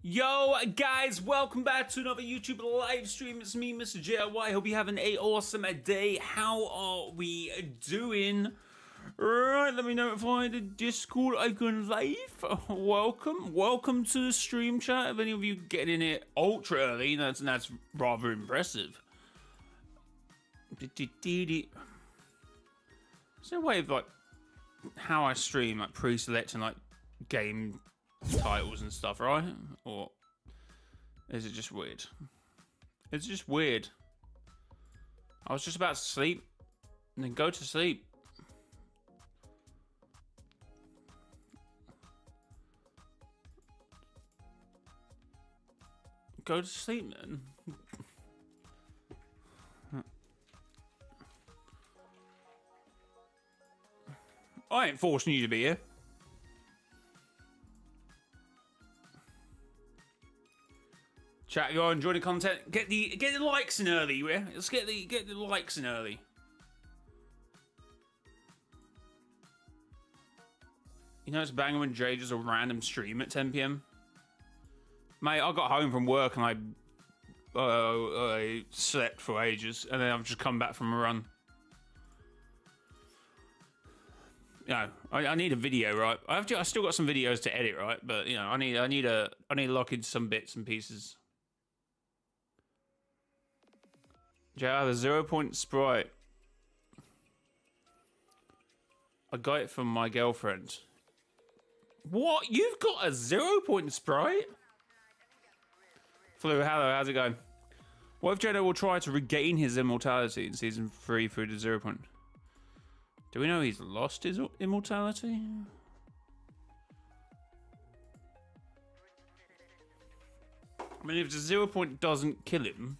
Yo guys, welcome back to another YouTube live stream. It's me, mrjayowhy. Hope you're having a awesome day. How are we doing? Right, let me notify the Discord icon live. Welcome to the stream chat. If any of you get in it ultra early, that's rather impressive. Is there a way of like how I stream, like pre-selecting like game titles and stuff, right? Or is it just weird? It's just weird. I was just about to sleep and then go to sleep. Go to sleep, man. I ain't forcing you to be here. Chat, you are enjoying the content. Get the likes in early, yeah? Let's get the likes in early. You know it's banging when Jay does a random stream at 10 PM? Mate, I got home from work and I slept for ages, and then I've just come back from a run. You know, I need a video, right? I still got some videos to edit, right? But you know, I need to lock in some bits and pieces. Jay, I have a 0-point sprite. I got it from my girlfriend. What? You've got a 0-point sprite? Flu, hello, how's it going? What if Jedi will try to regain his immortality in season 3 through the 0 point? Do we know he's lost his immortality? I mean, if the 0 point doesn't kill him,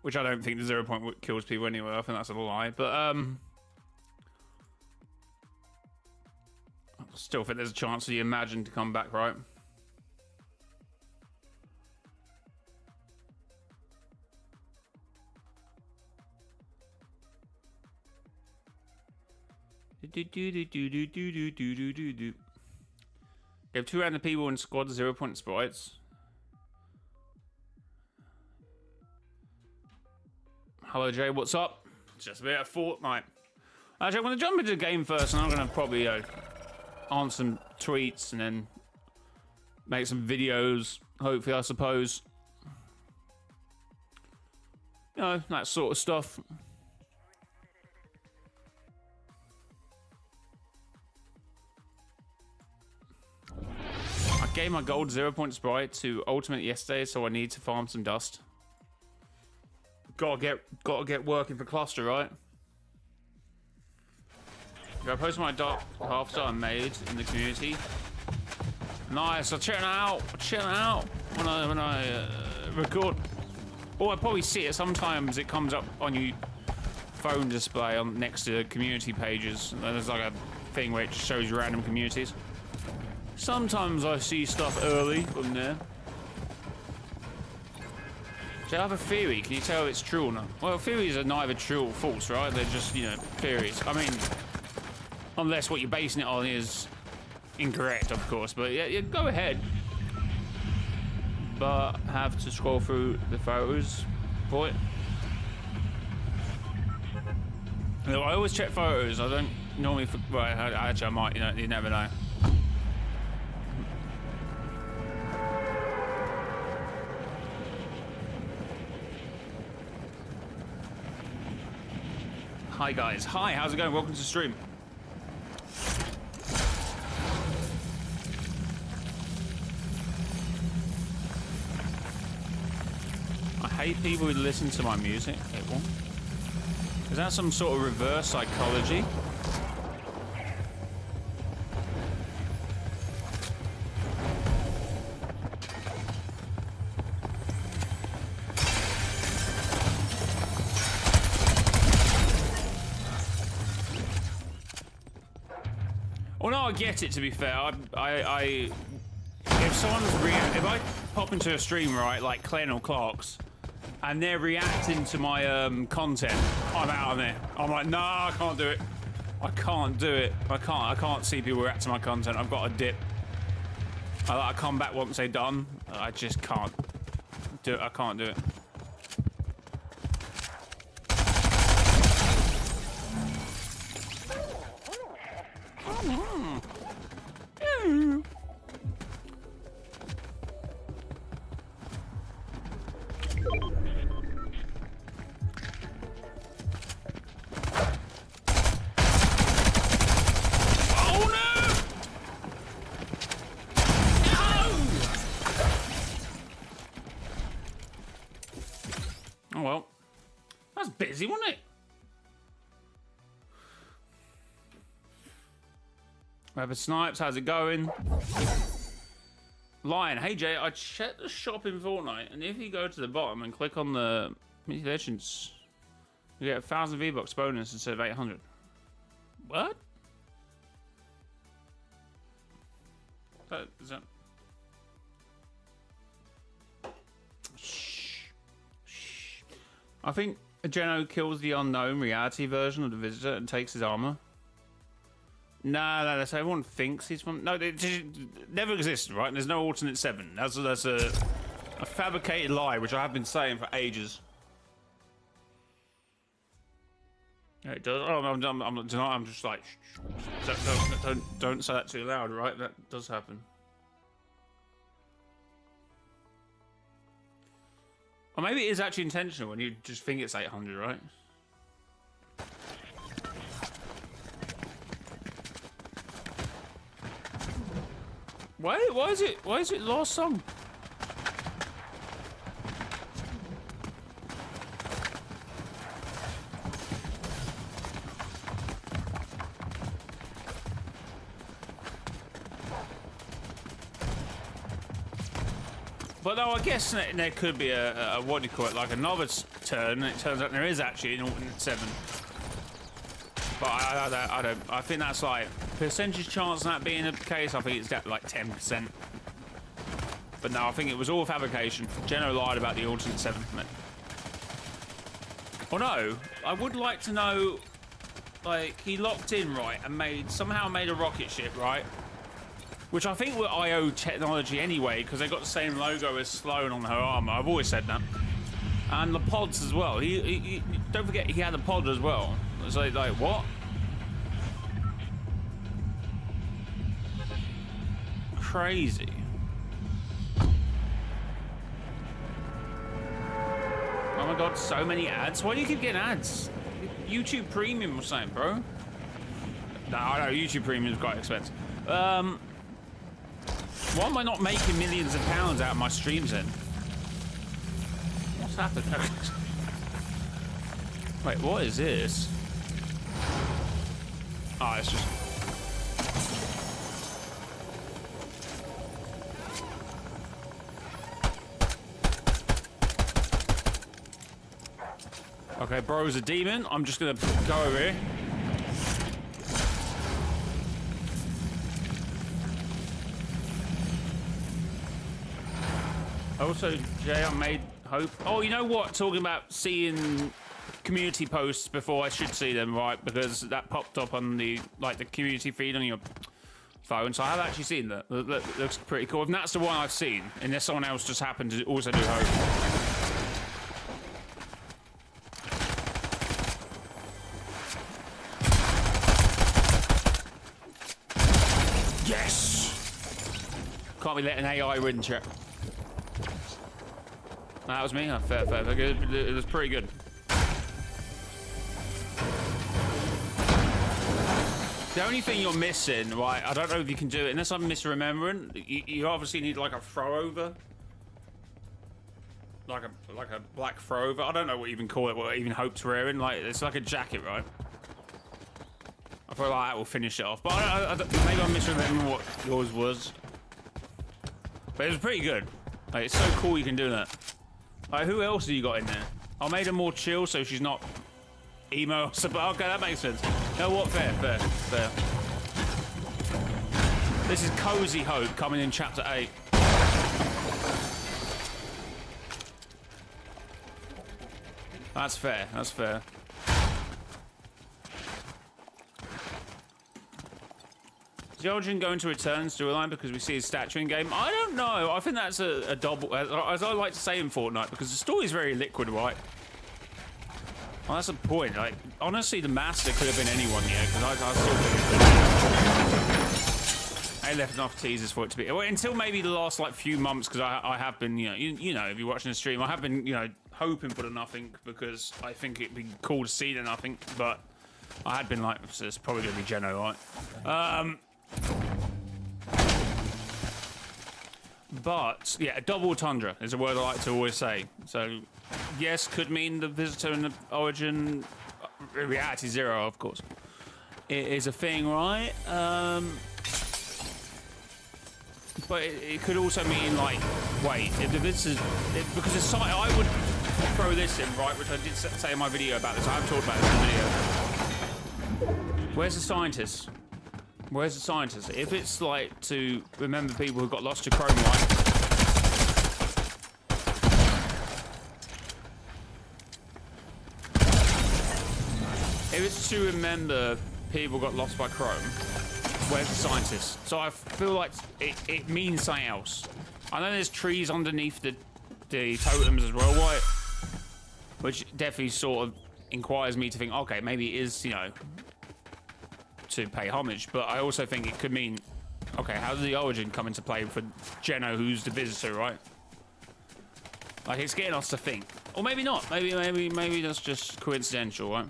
which I don't think the 0 point kills people anyway, I think that's a lie, but I still think there's a chance for the Imagine to come back, right? You have 2 random people in squad 0-point sprites. Hello Jay, what's up? Just a bit of Fortnite. Actually, I'm going to jump into the game first, and I'm going to probably answer some tweets and then make some videos, hopefully, I suppose. You know, that sort of stuff. I gave my gold 0-point sprite to Ultimate yesterday, so I need to farm some dust. Gotta get working for Cluster, right? I posted my dark half star I made in the community. Nice, I'll check it out. When I record. Or I probably see it sometimes. It comes up on your phone display on next to community pages. And there's like a thing where it just shows you random communities. Sometimes I see stuff early from there. Do I have a theory? Can you tell if it's true or not? Well, theories are neither true or false, right? They're just, you know, theories. I mean, unless what you're basing it on is incorrect, of course. But yeah, go ahead. But have to scroll through the photos for it. No, I always check photos. I don't normally. Right, actually, I might. You never know. Hi guys, hi, how's it going? Welcome to the stream. I hate people who listen to my music. Is that some sort of reverse psychology? Well, no, I get it. To be fair, if I pop into a stream, right, like Clen or Clark's, and they're reacting to my content, I'm out of there. I'm like, nah, I can't do it. I can't do it. I can't see people react to my content. I've got to dip. I come back once they're done. I just can't do it. I can't do it. Oh well, that's busy, wasn't it? Rabbit Snipes, how's it going? Lion, hey Jay, I checked the shop in Fortnite, and if you go to the bottom and click on the Legends, you get 1,000 V-Bucks bonus instead of 800. What? Is that... I think Geno kills the unknown reality version of the Visitor and takes his armor. No, that's everyone thinks he's from. No, it never existed, right? And there's no alternate 7. That's a fabricated lie, which I have been saying for ages. Yeah, it does. Oh, I'm just like, don't say that too loud, right? That does happen. Or maybe it is actually intentional when you just think it's 800, right? Why is it lost song? But no, I guess there could be a what do you call it, like a novice turn, and it turns out there is actually an alternate 7. But I don't. I think that's like percentage chance of that being the case. I think it's like 10%. But no, I think it was all fabrication. Geno lied about the alternate 7. Well, no, I would like to know. Like he locked in right and somehow made a rocket ship, right? Which I think were IO technology anyway, because they got the same logo as Sloan on her armor. I've always said that. And the pods as well. He don't forget he had a pod as well. It's like what? Crazy. Oh my god, so many ads. Why do you keep getting ads? YouTube Premium or something, bro? No, I know YouTube Premium is quite expensive. Why am I not making millions of pounds out of my streams then? What's happened? Wait, what is this? Oh, it's just... Okay, bro's a demon. I'm just gonna go over here. Also, Jay, I made hope. Oh, you know what? Talking about seeing community posts before I should see them, right? Because that popped up on the community feed on your phone. So I have actually seen that. Looks pretty cool. And that's the one I've seen, unless someone else just happened to also do hope. Yes! Can't be letting AI win, chat. That was me. Oh, fair. It was pretty good. The only thing you're missing, right? I don't know if you can do it unless I'm misremembering. You obviously need like a throw over, like a black throw over. I don't know what you even call it. What even Hope's wearing? Like it's like a jacket, right? I feel like that will finish it off. But maybe I'm misremembering what yours was. But it was pretty good. Like, it's so cool you can do that. Like, who else have you got in there? I made her more chill so she's not emo. So, but okay, that makes sense. You know what? Fair. This is Cozy Hope coming in chapter 8. That's fair. Does the Origin go into return storyline because we see his statue in game? I don't know. I think that's a double, as I like to say in Fortnite, because the story is very liquid, right? Well, that's the point. Like, honestly, the Master could have been anyone, yeah, because I still think I left enough teasers for it to be. Well, until maybe the last like few months, because I have been, you know, if you're watching the stream, I have been, hoping for the nothing because I think it'd be cool to see the nothing, but I had been like, so it's probably gonna be Geno, right? But yeah, a double tundra is a word I like to always say. So yes, could mean the visitor in the Origin. Reality 0, of course. It is a thing, right? But it could also mean like, wait, if the visitors, because the site, I would throw this in, right? Which I did say in my video about this. I have talked about this in the video. Where's the scientist? Where's the scientist? If it's like to remember people who got lost to Chrome Light. If it's to remember people got lost by Chrome, where's the scientist? So I feel like it means something else. I know there's trees underneath the totems as well, right? Which definitely sort of inquires me to think, okay, maybe it is, to pay homage, but I also think it could mean, okay, how did the Origin come into play for Geno, who's the visitor, right? Like, it's getting us to think, or maybe not. Maybe that's just coincidental, right?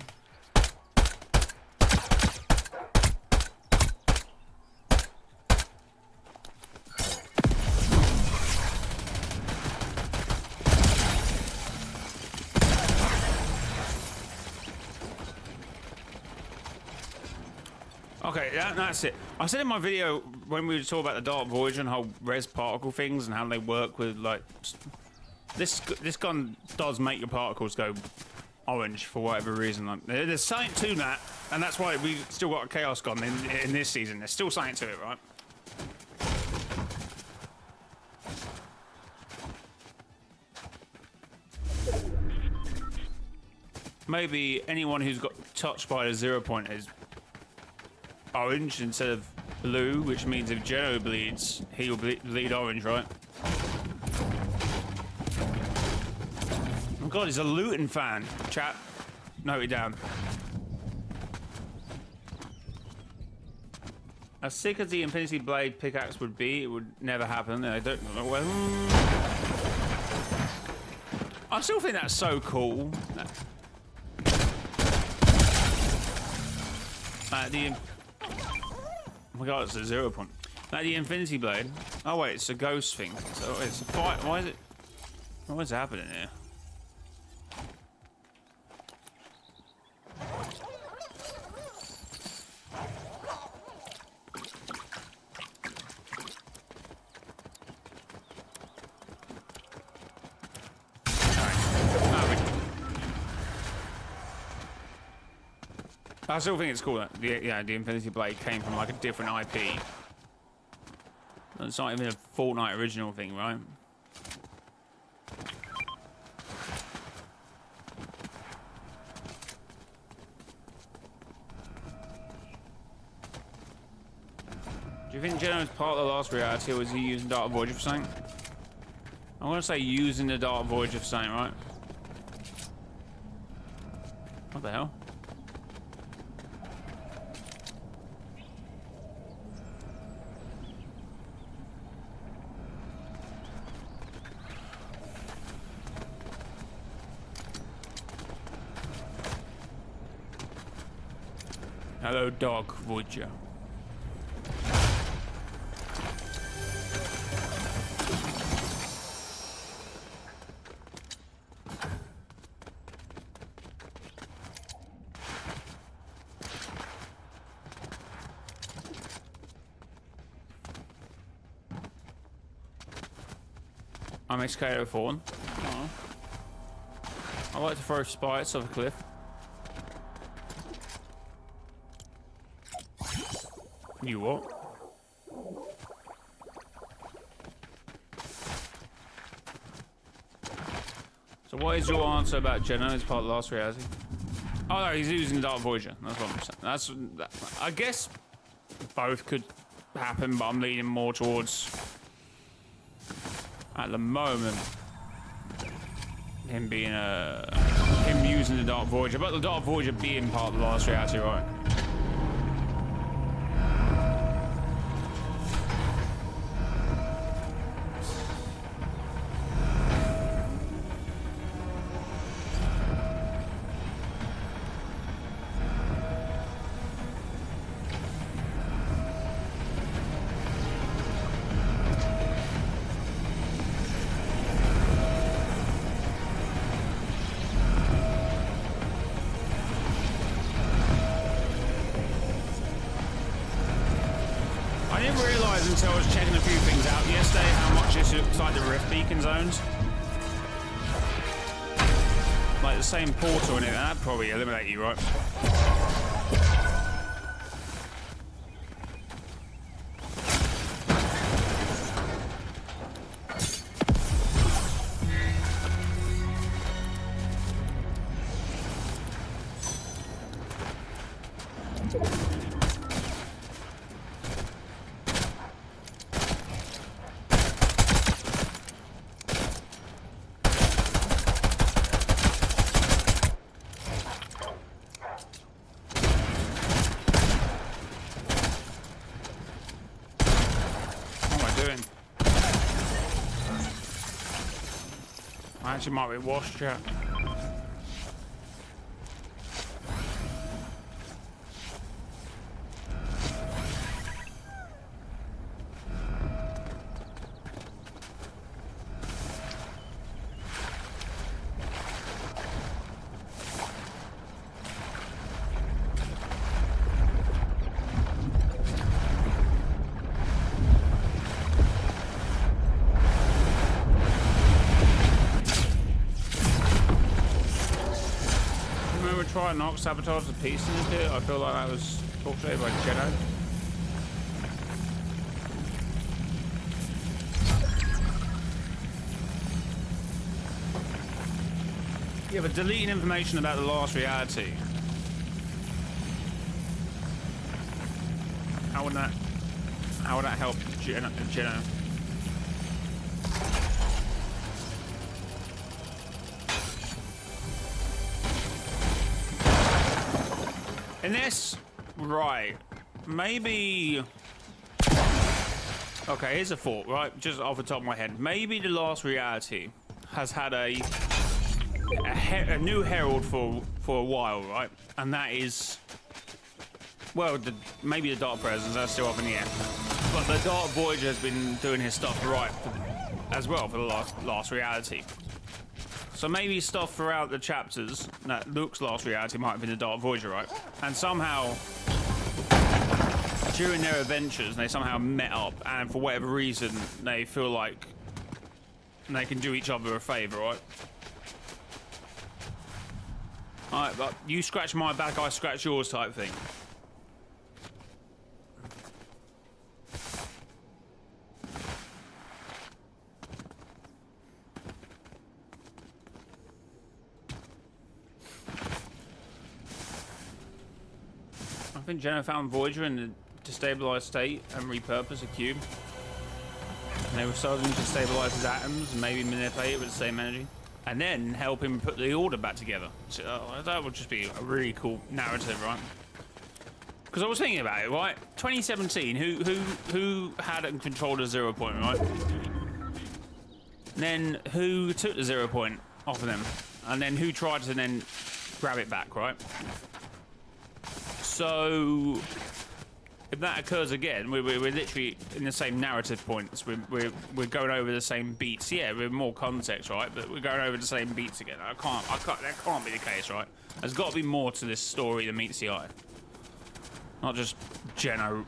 Okay, that's it. I said in my video when we were talking about the Dark Voyager and how res particle things and how they work with like this gun does make your particles go orange for whatever reason. Like, there's something to that, and that's why we still got a Chaos gun in this season. There's still something to it, right? Maybe anyone who's got touched by the 0 point is orange instead of blue, which means if Geno bleeds, he will bleed orange, right? Oh god, he's a Luton fan. Chat, note it down. As sick as the Infinity Blade pickaxe would be, it would never happen. I don't know. Well, I still think that's so cool. Oh my god, it's a 0 point. Like the Infinity Blade. Oh wait, it's a ghost thing. So it's a fight. Why is it? What's happening here? I still think it's cool that the Infinity Blade came from like a different IP. It's not even a Fortnite original thing, right? Do you think Geno is part of the last reality, or was he using Dark Voyager for something? I'm gonna say using the Dark Voyager for something, right? What the hell? Hello, Dark Voyager. I'm Excavator Fawn. Oh. I like to throw spikes off a cliff. You what? So what is your answer about Geno as part of the last reality? Oh no, he's using Dark Voyager. That's what I'm saying. I guess both could happen, but I'm leaning more towards, at the moment, him being him using the Dark Voyager, but the Dark Voyager being part of the last reality, right? I didn't realise until I was checking a few things out yesterday how much this looks like the Rift Beacon zones. Like the same portal in it, that'd probably eliminate you, right? I actually might be washed, chat. Try and knock sabotage the piece in this bit. I feel like that was portrayed by Jedi. Yeah, but deleting information about the last reality. How would that help Jedi? In this, right, maybe... Okay, here's a thought, right, just off the top of my head. Maybe the last reality has had a new herald for a while, right? And that is... Well, maybe the Dark Presence, that's still up in the air. But the Dark Voyager has been doing his stuff right as well for the last reality. So maybe stuff throughout the chapters that Luke's last reality might have been the Dark Voyager, right? And somehow, during their adventures, they somehow met up, and for whatever reason, they feel like they can do each other a favour, right? Alright, but you scratch my back, I scratch yours type thing. I think Jenna found Voyager in the destabilized state and repurposed a cube. And they were starting to stabilize his atoms and maybe manipulate it with the same energy. And then help him put the order back together. So, that would just be a really cool narrative, right? Because I was thinking about it, right? 2017, who had and controlled the 0 point, right? And then who took the 0 point off of them? And then who tried to then grab it back, right? So, if that occurs again, we're literally in the same narrative points. We're going over the same beats. Yeah, with more context, right? But we're going over the same beats again. That can't be the case, right? There's got to be more to this story than meets the eye. Not just Jenna,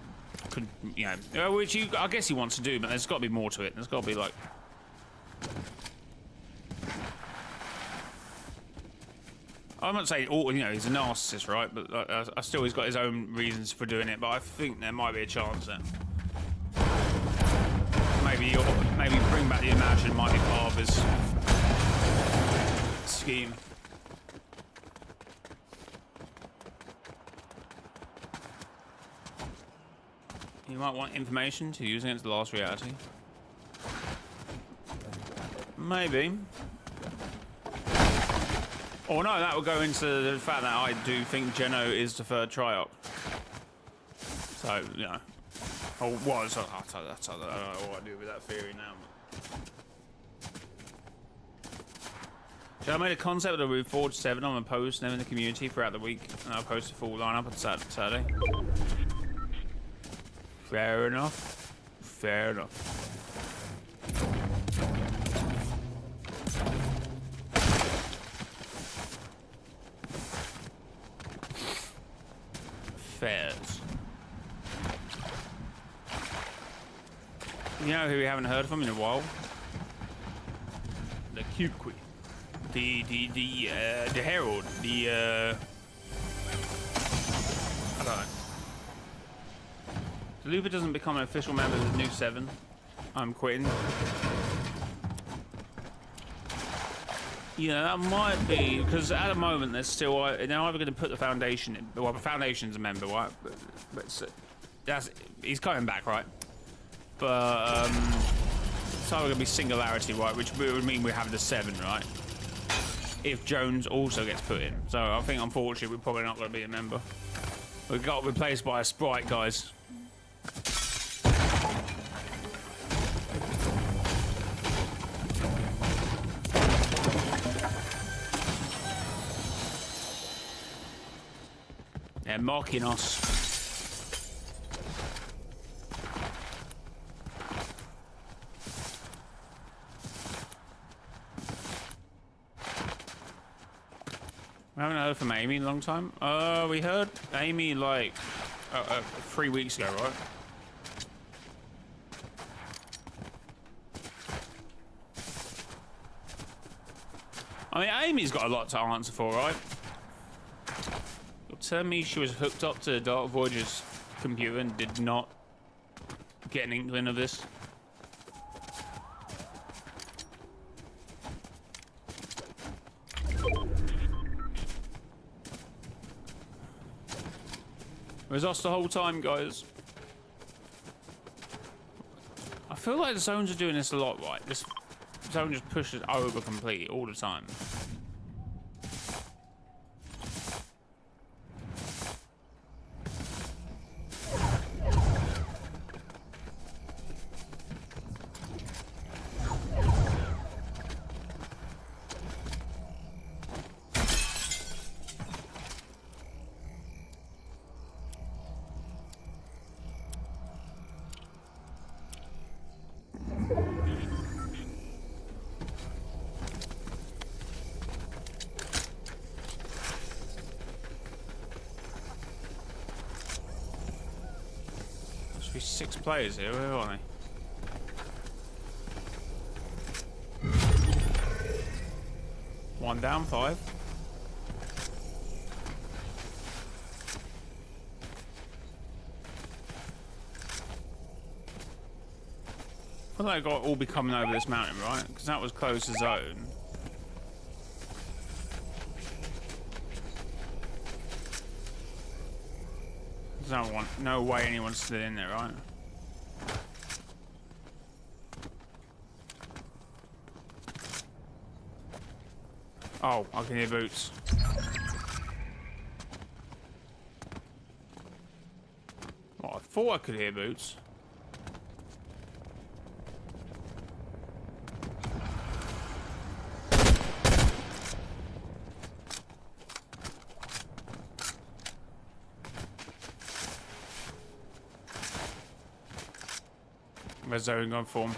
you know, which I guess he wants to do, but there's got to be more to it. There's got to be like. I'm not saying, you know, he's a narcissist, right? But I still, he's got his own reasons for doing it. But I think there might be a chance that maybe bring back the Imagine might be part of his scheme. You might want information to use against the last reality. Maybe. Or no, that would go into the fact that I do think Geno is the third try-up. So, you know. Or was. I don't know what I do with that theory now. So I made a concept that we forward 7 on a post them in the community throughout the week, and I'll post a full lineup on Saturday. Fair enough. Fair enough. Fairs. You know who we haven't heard from in a while? The Cube Queen. The Herald. I don't know. If Lupa doesn't become an official member of the new 7, I'm quitting. Yeah, that might be, because at the moment there's still, they're either going to put the Foundation in, well, the Foundation's a member, right? But he's coming back, right? But, it's either going to be Singularity, right? Which would mean we have the 7, right? If Jones also gets put in. So I think, unfortunately, we're probably not going to be a member. We got replaced by a Sprite, guys. They're mocking us. We haven't heard from Amy in a long time. We heard Amy like 3 weeks ago, right? I mean, Amy's got a lot to answer for, right? You'll tell me she was hooked up to Dark Voyager's computer and did not get an inkling of this? It was us the whole time, guys. I feel like the zones are doing this a lot, right? This zone just pushes over completely all the time. Be 6 players here, where are they? 1 down, 5. I feel like I got all be coming over this mountain, right? Because that was close to zone. No way anyone's still in there, right? Oh, I can hear boots. Well, I thought I could hear boots. Where's zone going for him?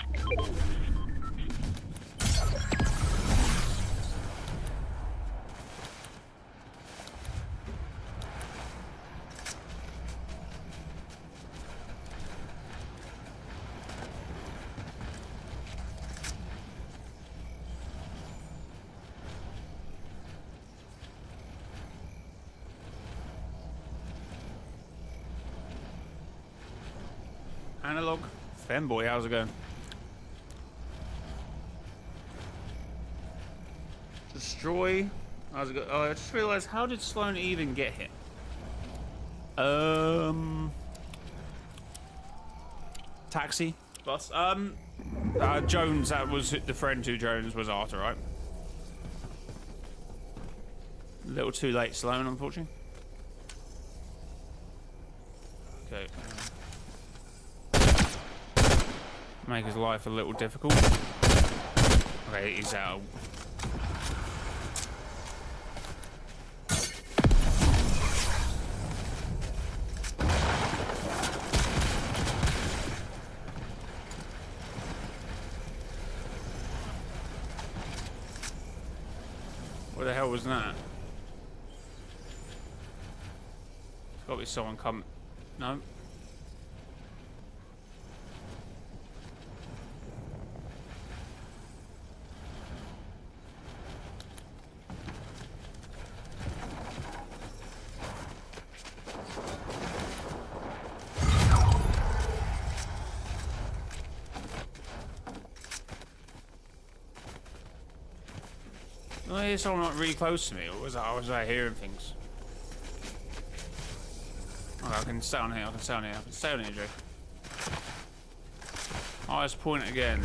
Analog. Femboy, how's it going? Destroy. How's it go? Oh, I just realised, how did Sloan even get hit? taxi bus. Jones, that was the friend who Jones was after, right? A little too late, Sloan, unfortunately. Okay. Make his life a little difficult. Okay, he's out. What the hell was that? There's got to be someone coming. No. Well, I hear someone like really close to me, or was I hearing things? Okay, I can stay on here, I can stay on here, I can stay on here, Jay. Highest point again.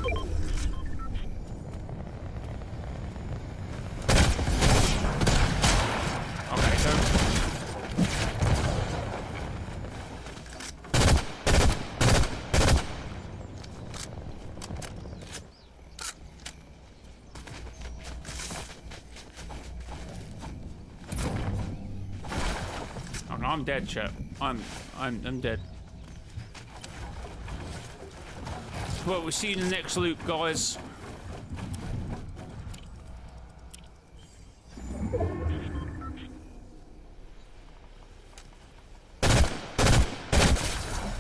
Okay, so... Oh no, I'm dead, chap. I'm dead. Well, we'll see you in the next loop, guys.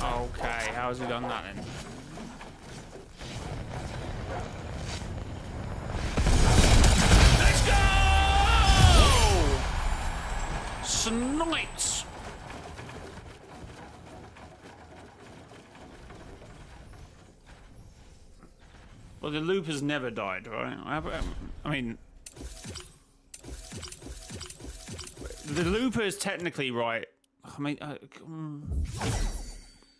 Okay, how's he done that then? Let's go! Snipes! Well, the loop has never died, right? I mean... The looper is technically right. I mean...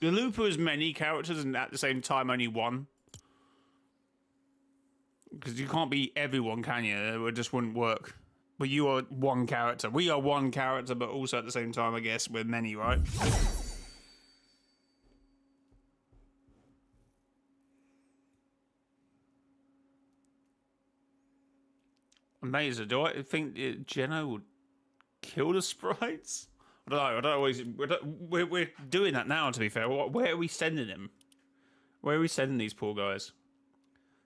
the looper is many characters and at the same time only one. Because you can't be everyone, can you? It just wouldn't work. But you are one character. We are one character, but also at the same time, I guess, we're many, right? Amazing. Do I think Jenna would kill the sprites? I don't know. I don't always. We're doing that now. To be fair, where are we sending him? Where are we sending these poor guys?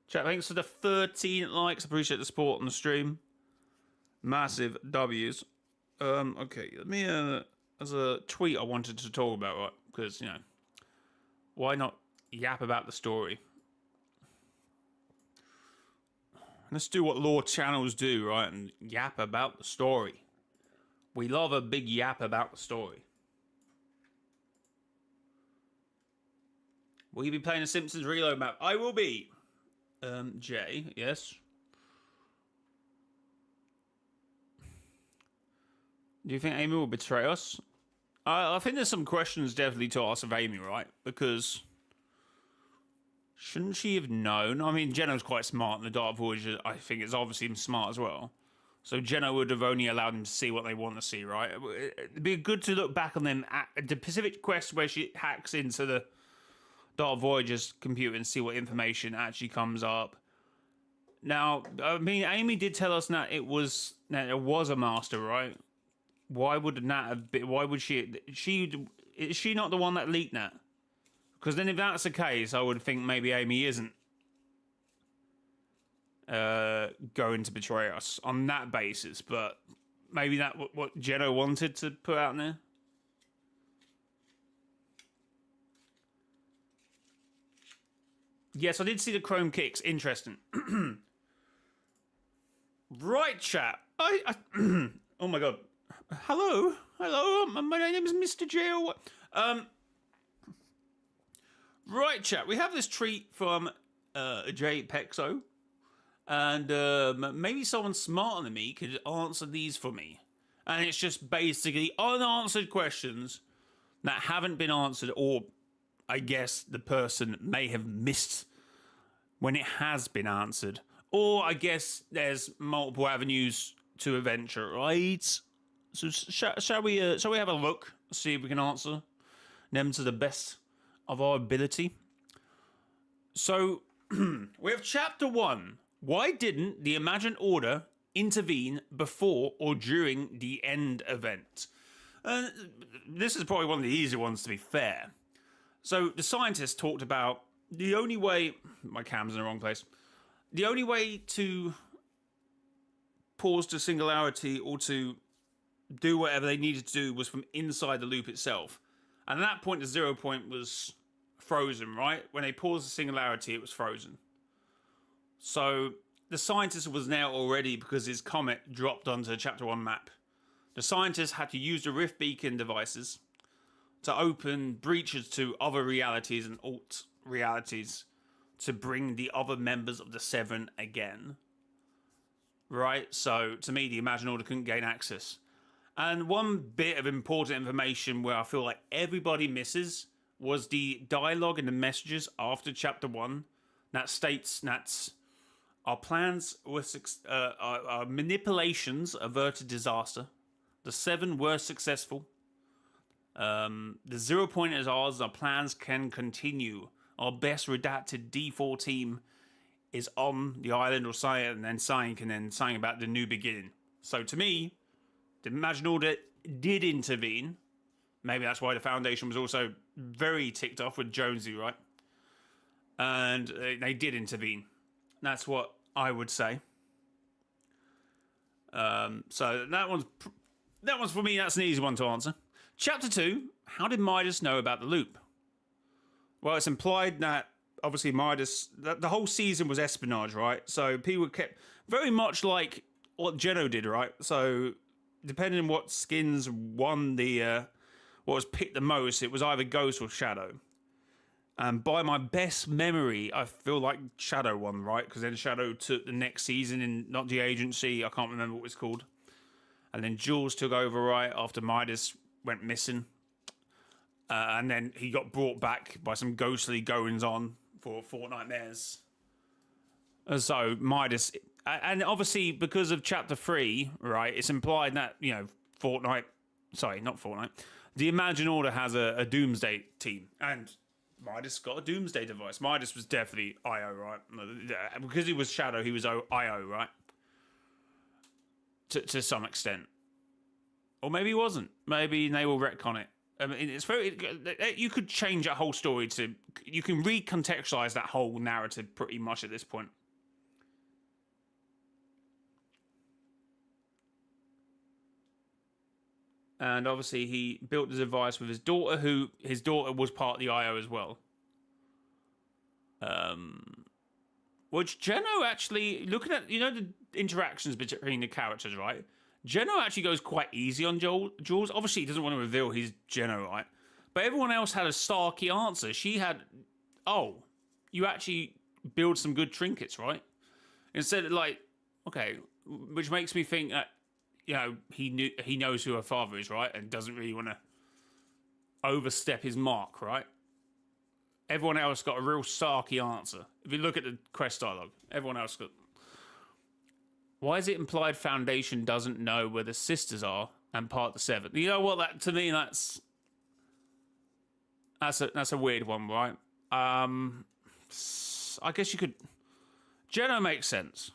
Chat. Thanks for the 13 likes. Appreciate the support on the stream. Massive W's. Okay. Let me. As a tweet, I wanted to talk about, right? Because you know, why not yap about the story? Let's do what law channels do, right? And yap about the story. We love a big yap about the story. Will you be playing a Simpsons Reload map? I will be. Jay, yes. Do you think Amy will betray us? I think there's some questions definitely to ask of Amy, right? Because... shouldn't she have known? I mean, Jenna's quite smart, and the Dark Voyager, I think, is obviously smart as well. So Jenna would have only allowed them to see what they want to see, right? It'd be good to look back on them at the Pacific Quest where she hacks into the Dark Voyager's computer and see what information actually comes up. Now, I mean, Amy did tell us that it was a master, right? Why would Nat have been, why would she is she not the one that leaked that? Because then if that's the case, I would think maybe Amy isn't going to betray us on that basis. But maybe that what Jenna wanted to put out there. Yes, I did see the chrome kicks. Interesting. Right, chat. Oh my god. Hello. My name is mrjayowhy. Right, chat. We have this treat from Jay Pexo, and maybe someone smarter than me could answer these for me. And it's just basically unanswered questions that haven't been answered, or I guess the person may have missed when it has been answered. Or I guess there's multiple avenues to adventure, right? So shall we have a look, see if we can answer them to the best of our ability? So we have chapter 1. Why didn't the Imagined Order intervene before or during the end event? This is probably one of the easier ones, to be fair. So the scientists talked about the only way... My cam's in the wrong place. The only way to pause to singularity or to do whatever they needed to do was from inside the loop itself. And at that point, the 0 point was frozen, right? When they paused the singularity, it was frozen. So the scientist was now already, because his comet dropped onto the chapter 1 map. The scientists had to use the Rift Beacon devices to open breaches to other realities and alt realities to bring the other members of the Seven again. Right? So, to me, the Imagined Order couldn't gain access. And one bit of important information where I feel like everybody misses was the dialogue and the messages after Chapter 1 that states that our plans were our manipulations averted disaster. The Seven were successful. The 0 point is ours. Our plans can continue. Our best redacted D4 team is on the island, or saying, and then saying about the new beginning. So to me, the Imagined Order did intervene. Maybe that's why the Foundation was also very ticked off with Jonesy, right? And they did intervene. That's what I would say. So that one's for me. That's an easy one to answer. Chapter 2. How did Midas know about the loop? Well, it's implied that obviously Midas, the whole season was espionage, right? So people kept very much like what Geno did, right? So depending on what skins won the what was picked the most, it was either Ghost or Shadow. And by my best memory, I feel like Shadow won, right? Because then Shadow took the next season in not the agency. I can't remember what it was called. And then Jules took over, right, after Midas went missing. And then he got brought back by some ghostly goings-on for Fortnightmares. So Midas... And obviously, because of Chapter 3, right, it's implied that, you know, the Imagined Order has a Doomsday team. And Midas got a Doomsday device. Midas was definitely IO, right? Because he was Shadow, he was IO, right? To some extent. Or maybe he wasn't. Maybe they will retcon it. I mean, it's very... You could change that whole story to... You can recontextualize that whole narrative pretty much at this point. And obviously he built the device with his daughter, his daughter was part of the IO as well. Which Geno actually, looking at, you know, the interactions between the characters, right? Geno actually goes quite easy on Jules. Obviously he doesn't want to reveal he's Geno, right? But everyone else had a starky answer. She had, oh, you actually build some good trinkets, right? Instead of like, okay, which makes me think that, you know, he knows who her father is, right? And doesn't really want to overstep his mark, right? Everyone else got a real sarky answer. If you look at the quest dialogue, everyone else got... Why is it implied Foundation doesn't know where the sisters are and part of the Seven? You know what? That to me, that's a weird one, right? I guess you could... Geno makes sense.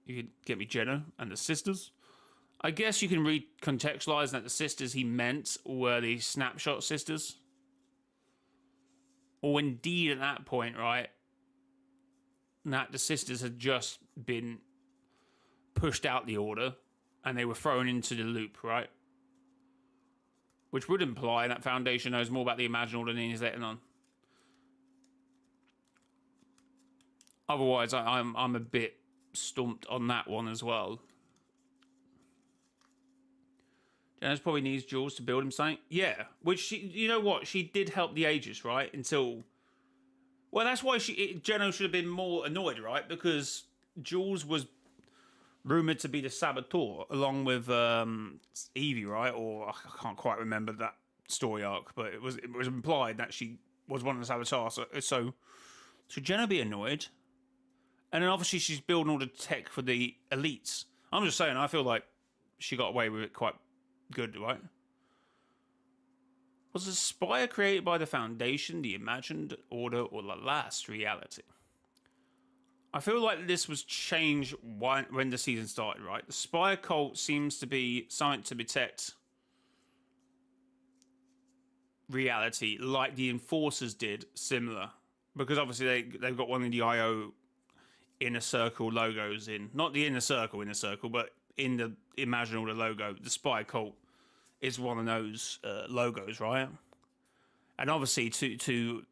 You could get me Geno and the sisters. I guess you can recontextualize that the sisters he meant were the Snapshot sisters. Or indeed at that point, right, that the sisters had just been pushed out the Order and they were thrown into the loop, right? Which would imply that Foundation knows more about the Imagined Order than he's letting on. Otherwise, I'm a bit stumped on that one as well. Janice probably needs Jules to build him something. Yeah, which she, you know what? She did help the Aegis, right? Until, well, that's why Geno should have been more annoyed, right? Because Jules was rumored to be the saboteur along with Evie, right? Or I can't quite remember that story arc, but it was implied that she was one of the saboteurs. So should Jenna be annoyed? And then obviously she's building all the tech for the elites. I'm just saying, I feel like she got away with it quite good, right? Was the Spire created by the Foundation, the Imagined Order, or the last reality? I feel like this was changed when the season started, right? The Spire cult seems to be something to protect reality, like the Enforcers did, similar. Because obviously they've got one of the IO inner circle logos in. Not the inner circle, but in the Imagined Order logo. The Spire cult is one of those logos, right? And obviously to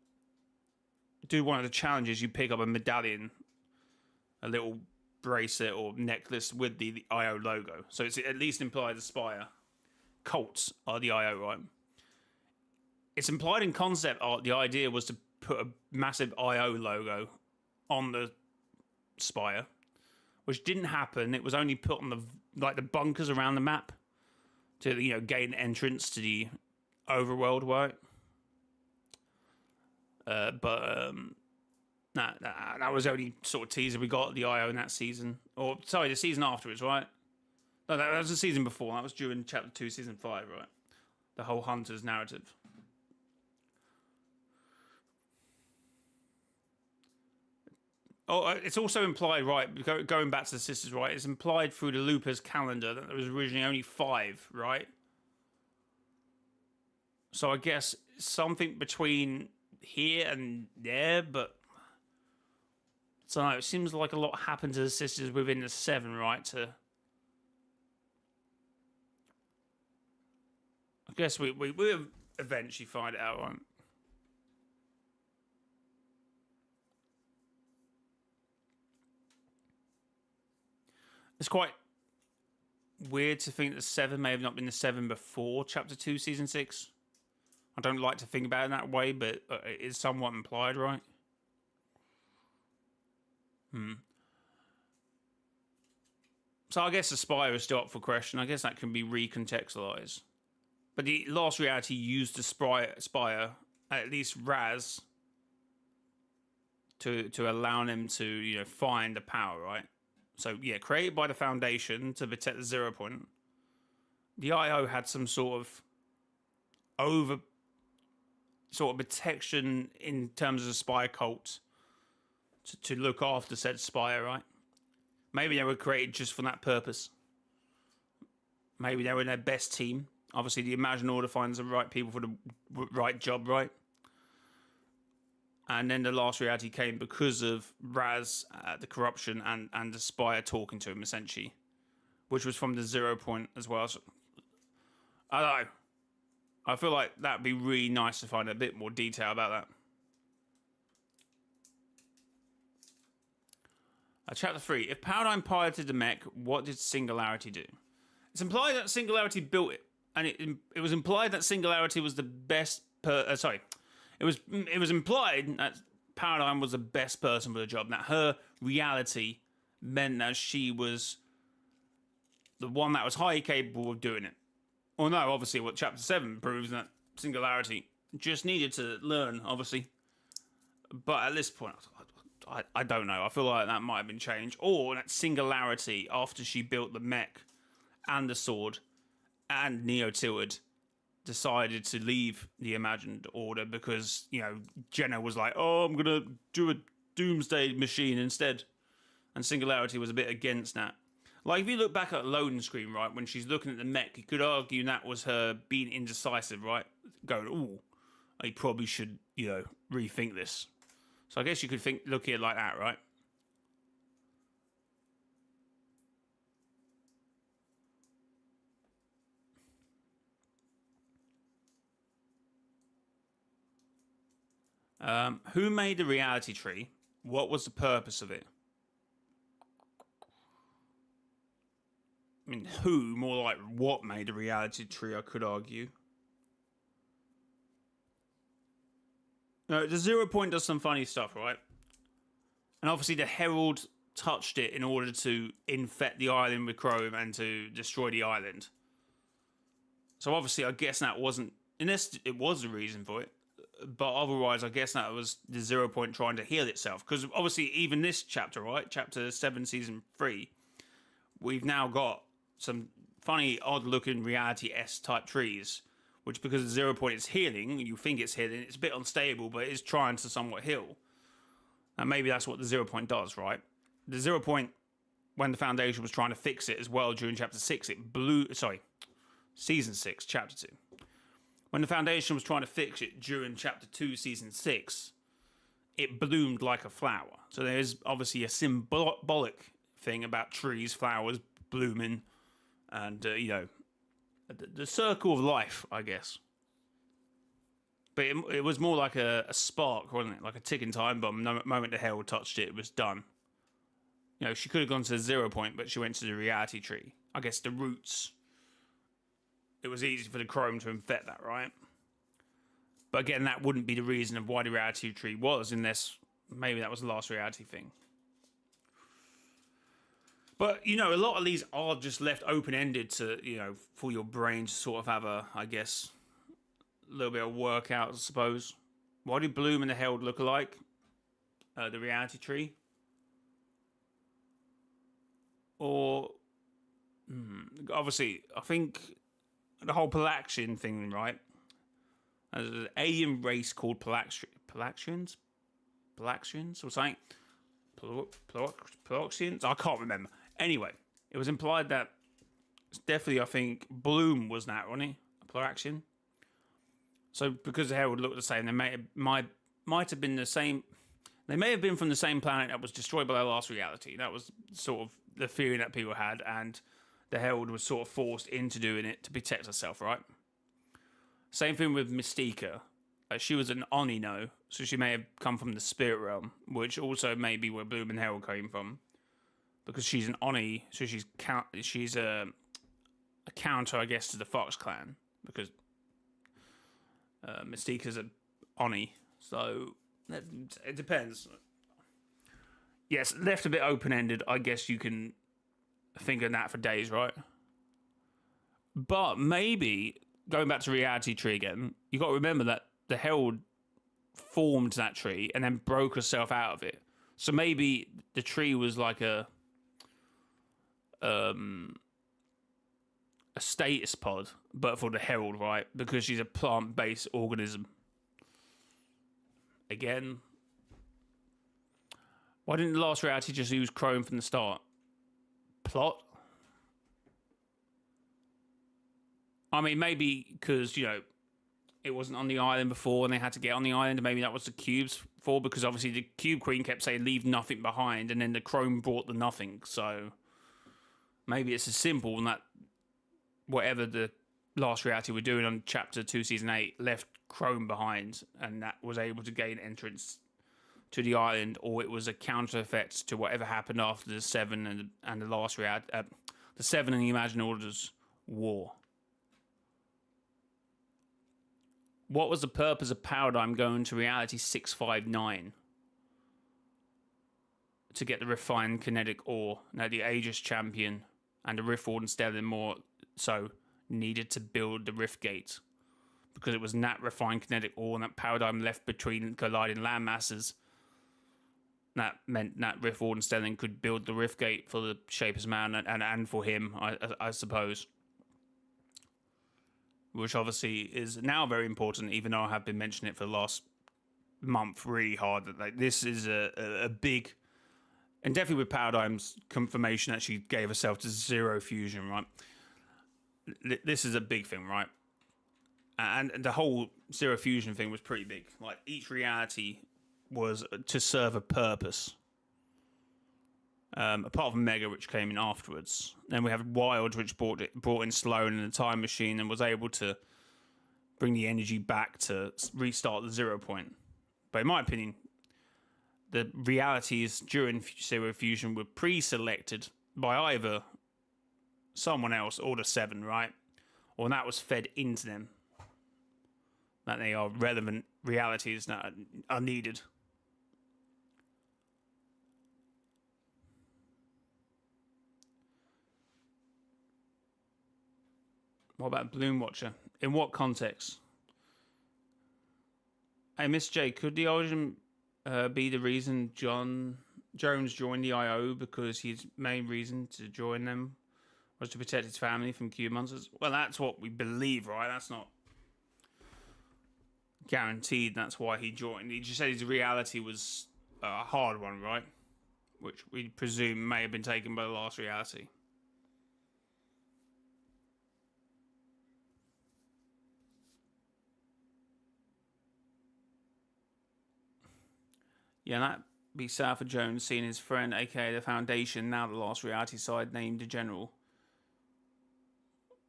do one of the challenges, you pick up a medallion, a little bracelet or necklace with the IO logo. So it's at least implied the Spire cults are the IO, right? It's implied in concept art the idea was to put a massive IO logo on the Spire, which didn't happen. It was only put on the bunkers around the map to gain entrance to the overworld, right? But that was only sort of teaser we got the IO in that season, or sorry, the season afterwards, right? No, that was the season before. That was during Chapter 2, Season 5, right? The whole Hunters narrative. Oh, it's also implied, right, going back to the sisters, right, it's implied through the Looper's calendar that there was originally only 5, right? So I guess something between here and there, but so it seems like a lot happened to the sisters within the 7, right? I guess we'll eventually find it out, right? It's quite weird to think that 7 may have not been the 7 before Chapter 2, Season 6. I don't like to think about it in that way, but it is somewhat implied, right? So I guess the Spire is still up for question. I guess that can be recontextualized. But the last reality used the Spire, at least Raz, to allow him to find the power, right? So yeah, created by the Foundation to protect the 0 point. The IO had some sort of protection in terms of the Spire cult to look after said Spire, right? Maybe they were created just for that purpose. Maybe they were in their best team. Obviously, the Imagined Order finds the right people for the right job, right? And then the last reality came because of Raz, the corruption, and the Spire talking to him, essentially. Which was from the 0 point as well. So, I don't know. I feel like that'd be really nice to find a bit more detail about that. Chapter 3. If Paradigm piloted the mech, what did Singularity do? It's implied that Singularity built it. And it was implied that Singularity was the best... It was implied that Paradigm was the best person for the job. That her reality meant that she was the one that was highly capable of doing it. Well, no, obviously, what Chapter 7 proves that Singularity just needed to learn, obviously. But at this point, I don't know. I feel like that might have been changed. Or that Singularity, after she built the mech and the sword and Neo-Tilted, decided to leave the Imagined Order because, Jenna was like, oh, I'm going to do a doomsday machine instead. And Singularity was a bit against that. Like, if you look back at loading screen, right, when she's looking at the mech, you could argue that was her being indecisive, right? Going, ooh, I probably should, rethink this. So I guess you could look at it like that, right? Who made the reality tree? What was the purpose of it? I mean, who, more like what made the reality tree, I could argue. No, the 0 point does some funny stuff, right? And obviously the Herald touched it in order to infect the island with Chrome and to destroy the island. So obviously I guess that wasn't unless it was the reason for it. But otherwise, I guess that was the 0 Point trying to heal itself. Because obviously, even this chapter, right? Chapter 7, Season 3, we've now got some funny, odd-looking reality-S type trees, which because the 0 Point is healing, you think it's healing, it's a bit unstable, but it is trying to somewhat heal. And maybe that's what the 0 Point does, right? The 0 Point, when the Foundation was trying to fix it as well during Chapter 6, it blew... Sorry, Season 6, Chapter 2. When the Foundation was trying to fix it during Chapter 2, Season 6, it bloomed like a flower. So there's obviously a symbolic thing about trees, flowers, blooming, and, the circle of life, I guess. But it was more like a spark, wasn't it? Like a ticking time bomb. The moment the Herald touched it, it was done. She could have gone to the 0 Point, but she went to the reality tree. I guess the roots... It was easy for the chrome to infect that, right? But again, that wouldn't be the reason of why the reality tree was, unless maybe that was the last reality thing. But, a lot of these are just left open-ended to, for your brain to sort of have a, I guess, a little bit of workout, I suppose. Why do Bloom and the Herald look alike? The reality tree? Or, obviously, I think... The whole Palaxian thing, right? There's an alien race called Palaxians or something? Palaxians? I can't remember. Anyway, it was implied that it's definitely, I think, Bloom was that, wasn't he? A Palaxian. So because the hair would look the same, they might have been the same. They may have been from the same planet that was destroyed by their last reality. That was sort of the theory that people had, and the Herald was sort of forced into doing it to protect herself, right? Same thing with Mystica. She was an Oni, no, so she may have come from the spirit realm, which also may be where Bloom and Herald came from, because she's an Oni, so she's a counter, I guess, to the Fox clan, because Mystica's an Oni, so it depends. Yes, left a bit open-ended. I guess you can think of that for days, right? But maybe, going back to reality tree again, you got to remember that the Herald formed that tree and then broke herself out of it. So maybe the tree was like a status pod, but for the Herald, right? Because she's a plant-based organism. Again, why didn't the last reality just use Chrome from the start? Plot? I mean, maybe because, it wasn't on the island before and they had to get on the island, and maybe that was the cubes for, because obviously the Cube Queen kept saying leave nothing behind, and then the Chrome brought the nothing, so maybe it's as simple and that whatever the last reality we're doing on Chapter 2, Season 8 left Chrome behind, and that was able to gain entrance to the island, or it was a counter effect to whatever happened after the 7 and the last reality, the 7 and the Imagined Orders war. What was the purpose of Paradigm going to Reality 659? To get the refined kinetic ore. Now the Aegis Champion and the Rift Warden Stellan more so needed to build the Rift Gate, because it was that refined kinetic ore and that Paradigm left between colliding landmasses. That meant that Rift Warden Stellan could build the Rift Gate for the Shaper's Man and for him, I suppose. Which obviously is now very important, even though I have been mentioning it for the last month really hard. That like, this is a big... And definitely with Paradigm's confirmation that she gave herself to zero fusion, right? This is a big thing, right? And the whole zero fusion thing was pretty big. Like, each reality was to serve a purpose. Apart from Mega, which came in afterwards. Then we have Wild, which brought in Sloan in the time machine and was able to bring the energy back to restart the 0 Point. But in my opinion, the realities during Zero Fusion were pre-selected by either someone else or the 7, right? Or that was fed into them. That they are relevant realities that are needed. What about Bloom Watcher? In what context? Hey, Miss J, could the origin be the reason Jones joined the IO because his main reason to join them was to protect his family from cube monsters? Well, that's what we believe, right? That's not guaranteed. That's why he joined. He just said his reality was a hard one, right? Which we presume may have been taken by the last reality. Yeah, that be sad for Jones seeing his friend, aka the Foundation, now the last reality side, named the General.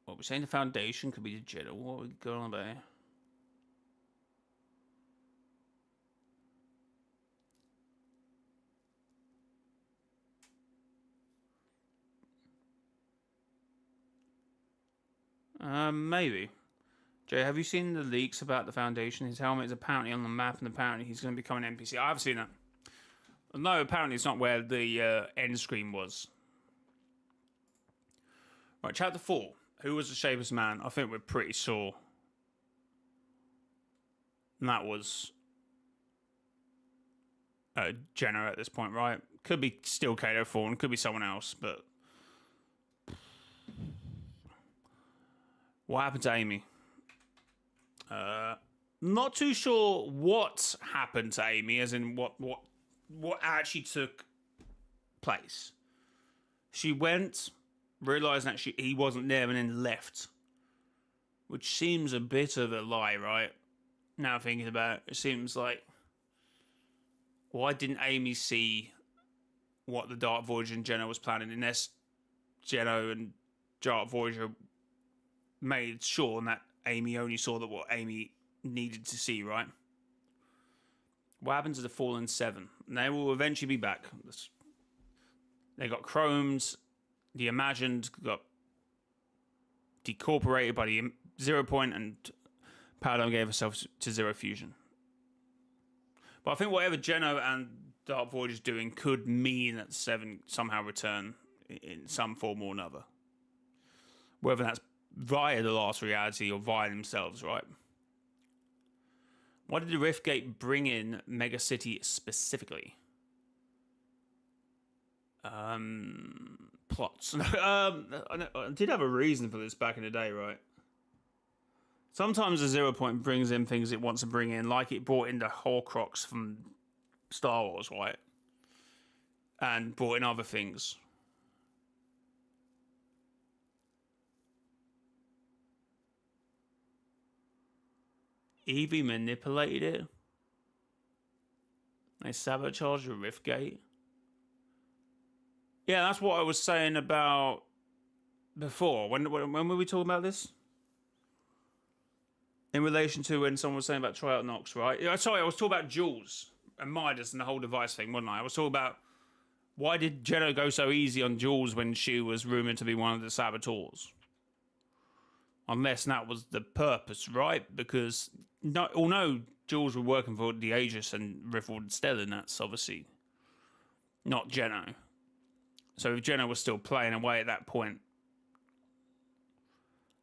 What we're saying, the Foundation could be the General. What are we going on about here? Maybe. Jay, have you seen the leaks about the Foundation? His helmet is apparently on the map, and apparently he's going to become an NPC. I've seen that. No, apparently it's not where the end screen was. Right, chapter 4. Who was the Shapeless Man? I think we're pretty sure. And that was Jenna at this point, right? Could be still Kato Thorne, could be someone else, but what happened to Amy? Not too sure what happened to Amy, as in what actually took place. She went, realised that he wasn't there, and then left. Which seems a bit of a lie, right? Now thinking about it, it seems like, why didn't Amy see what the Dark Voyager and Jenna was planning, unless Jenna and Dark Voyager made sure that Amy only saw that what Amy needed to see, right? What happened to the Fallen Seven? They will eventually be back. They got chromed. The Imagined got decorporated by the Zero Point, and Paradigm gave herself to Zero Fusion. But I think whatever Geno and Dark Voyager's doing could mean that Seven somehow return in some form or another. Whether that's via the last reality or via themselves, right? Why did the Riftgate bring in Mega City specifically? Plots. I did have a reason for this back in the day, right? Sometimes the Zero Point brings in things it wants to bring in, like it brought in the Horcrux from Star Wars, right? And brought in other things. Evie manipulated it. They sabotaged the Riftgate. Yeah, that's what I was saying about before. When were we talking about this? In relation to when someone was saying about Tryout Nox, right? Yeah, sorry, I was talking about Jules and Midas and the whole device thing, wasn't I? I was talking about why did Jenna go so easy on Jules when she was rumoured to be one of the saboteurs? Unless that was the purpose, right? Because although Jules were working for the Aegis and Riffle and Stellan, that's obviously not Jenna. So if Jenna was still playing away at that point,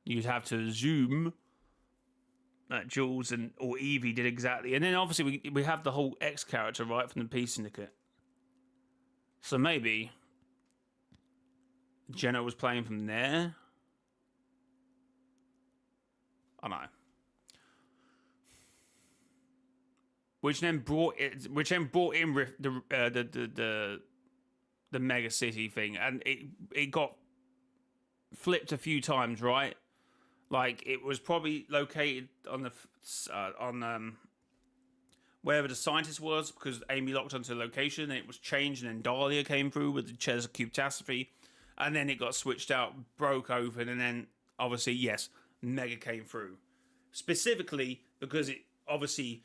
you'd have to assume that Jules or Evie did exactly. And then obviously we have the whole X character, right, from the Peace Syndicate. So maybe Jenna was playing from there. I don't know. Which then brought in the Mega City thing, and it got flipped a few times, right? Like it was probably located on the wherever the scientist was, because Amy locked onto the location, and it was changed, and then Dahlia came through with the Chess Catastrophe, and then it got switched out, broke open, and then obviously yes, Mega came through, specifically because it obviously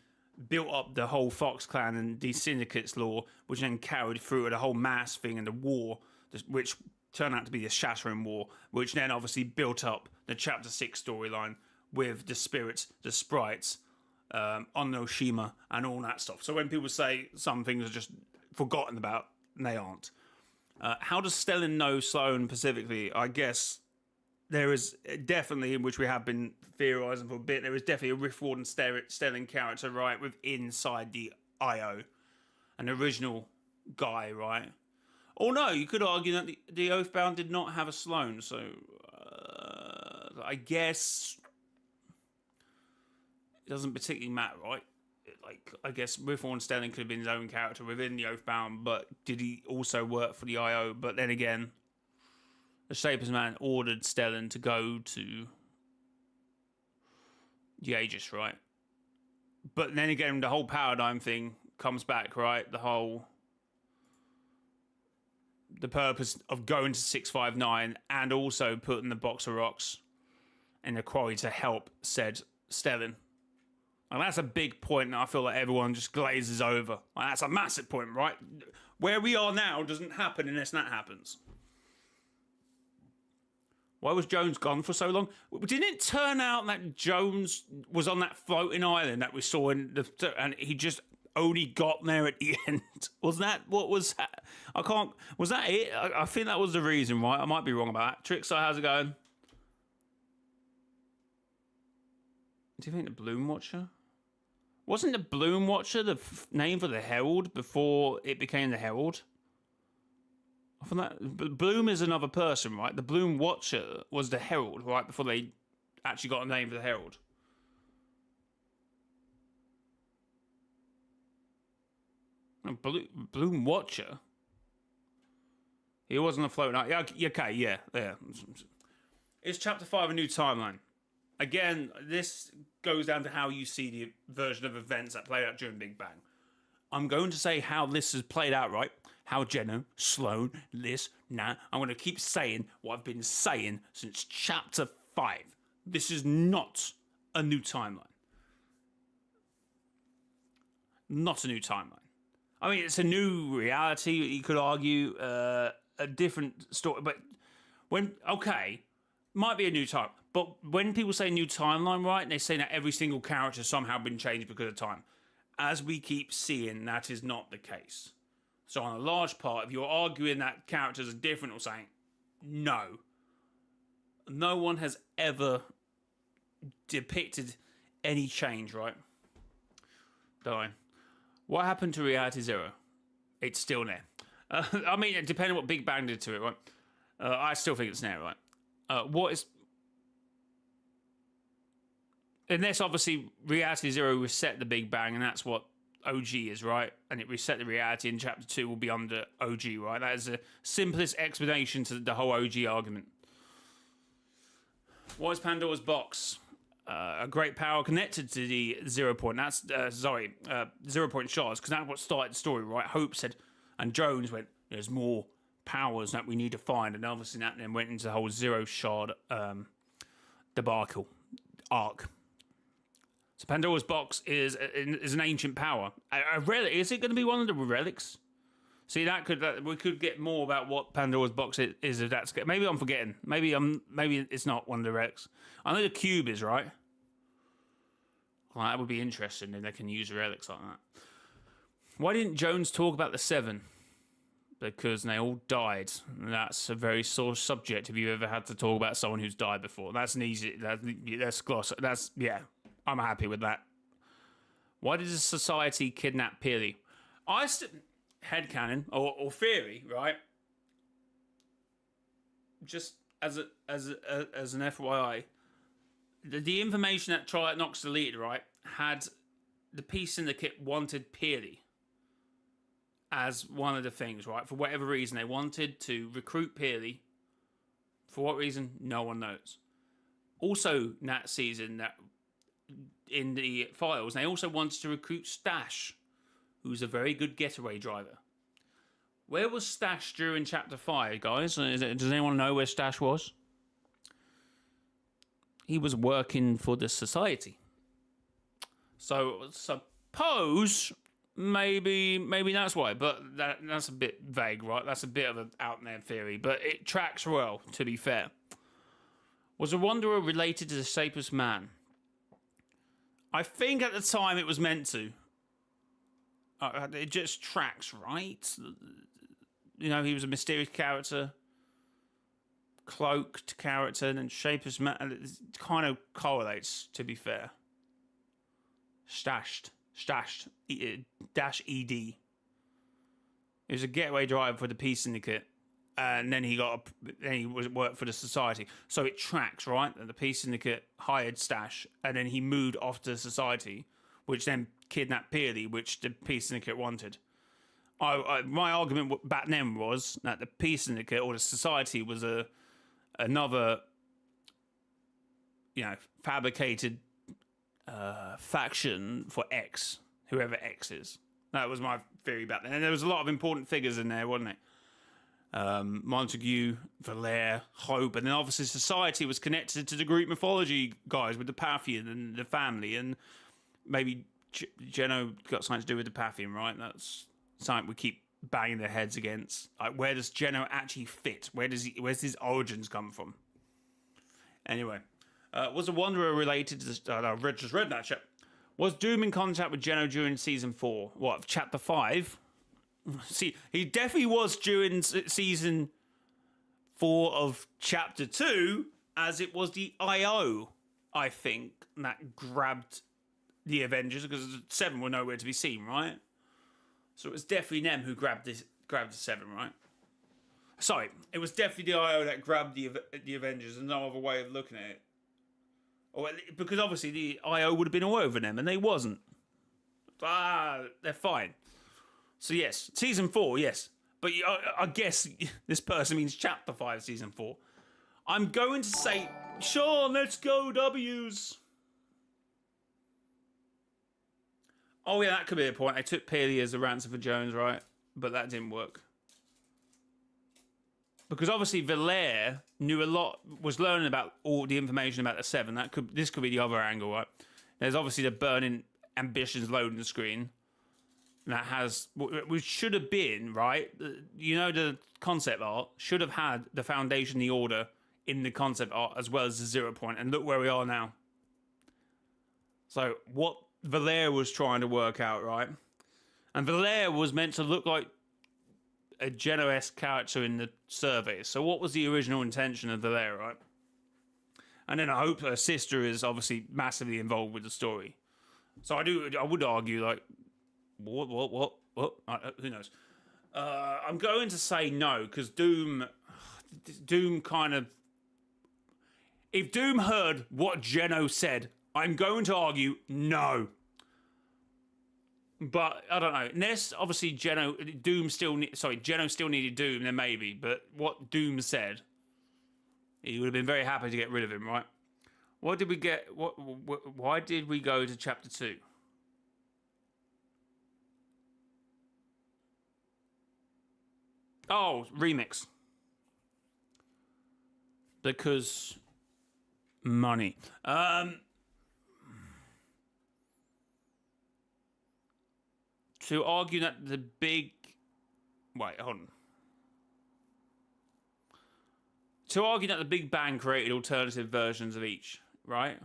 built up the whole Fox clan and the Syndicate's lore, which then carried through the whole mass thing and the war, which turned out to be the Shattering War, which then obviously built up the Chapter 6 storyline with the spirits, the sprites, on Noshima and all that stuff. So when people say some things are just forgotten about, they aren't. How does Stellan know Sloane specifically? I guess there is definitely, in which we have been theorising for a bit, there is definitely a Rift Warden Stellan character, right, with inside the IO. An original guy, right? Or no, you could argue that the Oathbound did not have a Sloane, so I guess it doesn't particularly matter, right? Like, I guess Rift Warden Stellan could have been his own character within the Oathbound, but did he also work for the IO? But then again, the Shapers Man ordered Stellan to go to the Aegis, right? But then again, the whole paradigm thing comes back, right? The purpose of going to 659 and also putting the box of rocks in the quarry to help said Stellan. And that's a big point that I feel like everyone just glazes over. Like, that's a massive point, right? Where we are now doesn't happen unless that happens. Why was Jones gone for so long? Didn't it turn out that Jones was on that floating island that we saw and he just only got there at the end? Was that what was? Was that it? I think that was the reason, right? I might be wrong about that. Trixie, how's it going? Do you think the Bloom Watcher? Wasn't the Bloom Watcher the name for the Herald before it became the Herald? I thought that Bloom is another person, right? The Bloom Watcher was the Herald, right? Before they actually got a name for the Herald. Bloom Watcher? He wasn't a floating out. Yeah, okay, yeah. It's chapter 5, a new timeline. Again, this goes down to how you see the version of events that played out during Big Bang. I'm going to say how this has played out, right? How Jenna, Sloane, Liz, Nat. I'm going to keep saying what I've been saying since chapter 5. This is not a new timeline. Not a new timeline. I mean, it's a new reality, you could argue, a different story. But might be a new time. But when people say new timeline, right, they say that every single character has somehow been changed because of time. As we keep seeing, that is not the case. So on a large part, if you're arguing that characters are different or saying, no. No one has ever depicted any change, right? Don't. What happened to Reality Zero? It's still there. I mean, depending on what Big Bang did to it, right? I still think it's there, right? What is... Unless, obviously, Reality Zero reset the Big Bang, and that's what OG is, right? And it reset the reality, and Chapter 2 will be under OG, right? That is the simplest explanation to the whole OG argument. What is Pandora's box? A great power connected to the 0 point. That's, 0 point shards, because that's what started the story, right? Hope said, and Jones went, there's more powers that we need to find, and obviously that then went into the whole 0 shard debacle arc. So Pandora's box is an ancient power. A relic. Is it going to be one of the relics? See, we could get more about what Pandora's box is if that's... Maybe I'm forgetting. Maybe it's not one of the relics. I know the cube is, right? Well, that would be interesting if they can use relics like that. Why didn't Jones talk about the 7? Because they all died. That's a very sore subject if you've ever had to talk about someone who's died before. That's an easy... That's gloss. That's... Yeah. I'm happy with that. Why did the society kidnap Peely? Headcanon or theory, right? Just as an FYI, the information that Triad Nox deleted, right, had the Peace Syndicate wanted Peely as one of the things, right? For whatever reason, they wanted to recruit Peely. For what reason? No one knows. Also, that season, that in the files, they also wanted to recruit Stash, who's a very good getaway driver. Where was Stash during Chapter 5, guys? Does anyone know where Stash was? He was working for the Society. So, suppose maybe that's why, but that's a bit vague, right? That's a bit of an out-there theory, but it tracks well, to be fair. Was the Wanderer related to the Shapeless Man? I think at the time it was meant to. It just tracks, right? You know, he was a mysterious character. cloaked character, and then shapeless matter. It kind of correlates, to be fair. Stashed, dash ed. He was a getaway driver for the Peace Syndicate, and then he worked for the Society. So it tracks, right? That the Peace Syndicate hired Stash, and then he moved off to the Society, which then kidnapped Peely, which the Peace Syndicate wanted. My argument back then was that the Peace Syndicate or the Society was another, fabricated faction for X, whoever X is. That was my theory back then. And there was a lot of important figures in there, wasn't it? Montague, Valere, Hope, and then obviously Society was connected to the Greek mythology guys with the Paphian and the family, and maybe Geno got something to do with the Paphian, right? That's something we keep banging their heads against. Like, where does Geno actually fit? Where's his origins come from? Anyway, was the Wanderer related to this? I just read that chapter. Was Doom in contact with Geno during season 4? What, chapter 5? See, he definitely was during season 4 of chapter 2, as it was the IO, I think, that grabbed the Avengers, because 7 were nowhere to be seen, right? So it was definitely them who grabbed the 7, right? Sorry, it was definitely the IO that grabbed the Avengers, and no other way of looking at it. Because obviously the IO would have been all over them, and they wasn't. They're fine. So yes, season 4, yes. But I guess this person means chapter 5, season 4. I'm going to say, sure, let's go W's. Oh yeah, that could be a point. They took Peely as a ransom for Jones, right? But that didn't work. Because obviously Valere knew a lot, was learning about all the information about the 7. This could be the other angle, right? There's obviously the burning ambitions loading the screen. That has, which should have been, right? The concept art should have had the Foundation, the Order in the concept art as well as the 0 point. And look where we are now. So what Valere was trying to work out, right? And Valere was meant to look like a Geno-esque character in the survey. So what was the original intention of Valere, right? And then I hope her sister is obviously massively involved with the story. So I would argue, like, what? Who knows? I'm going to say no, because Doom kind of... If Doom heard what Geno said, I'm going to argue no. But I don't know. Unless obviously Geno still needed Doom, then maybe. But what Doom said, he would have been very happy to get rid of him, right? What did we get? Why did we go to chapter 2? Oh, remix. Because money. To argue that the big... Wait, hold on. To argue that the Big Bang created alternative versions of each, right?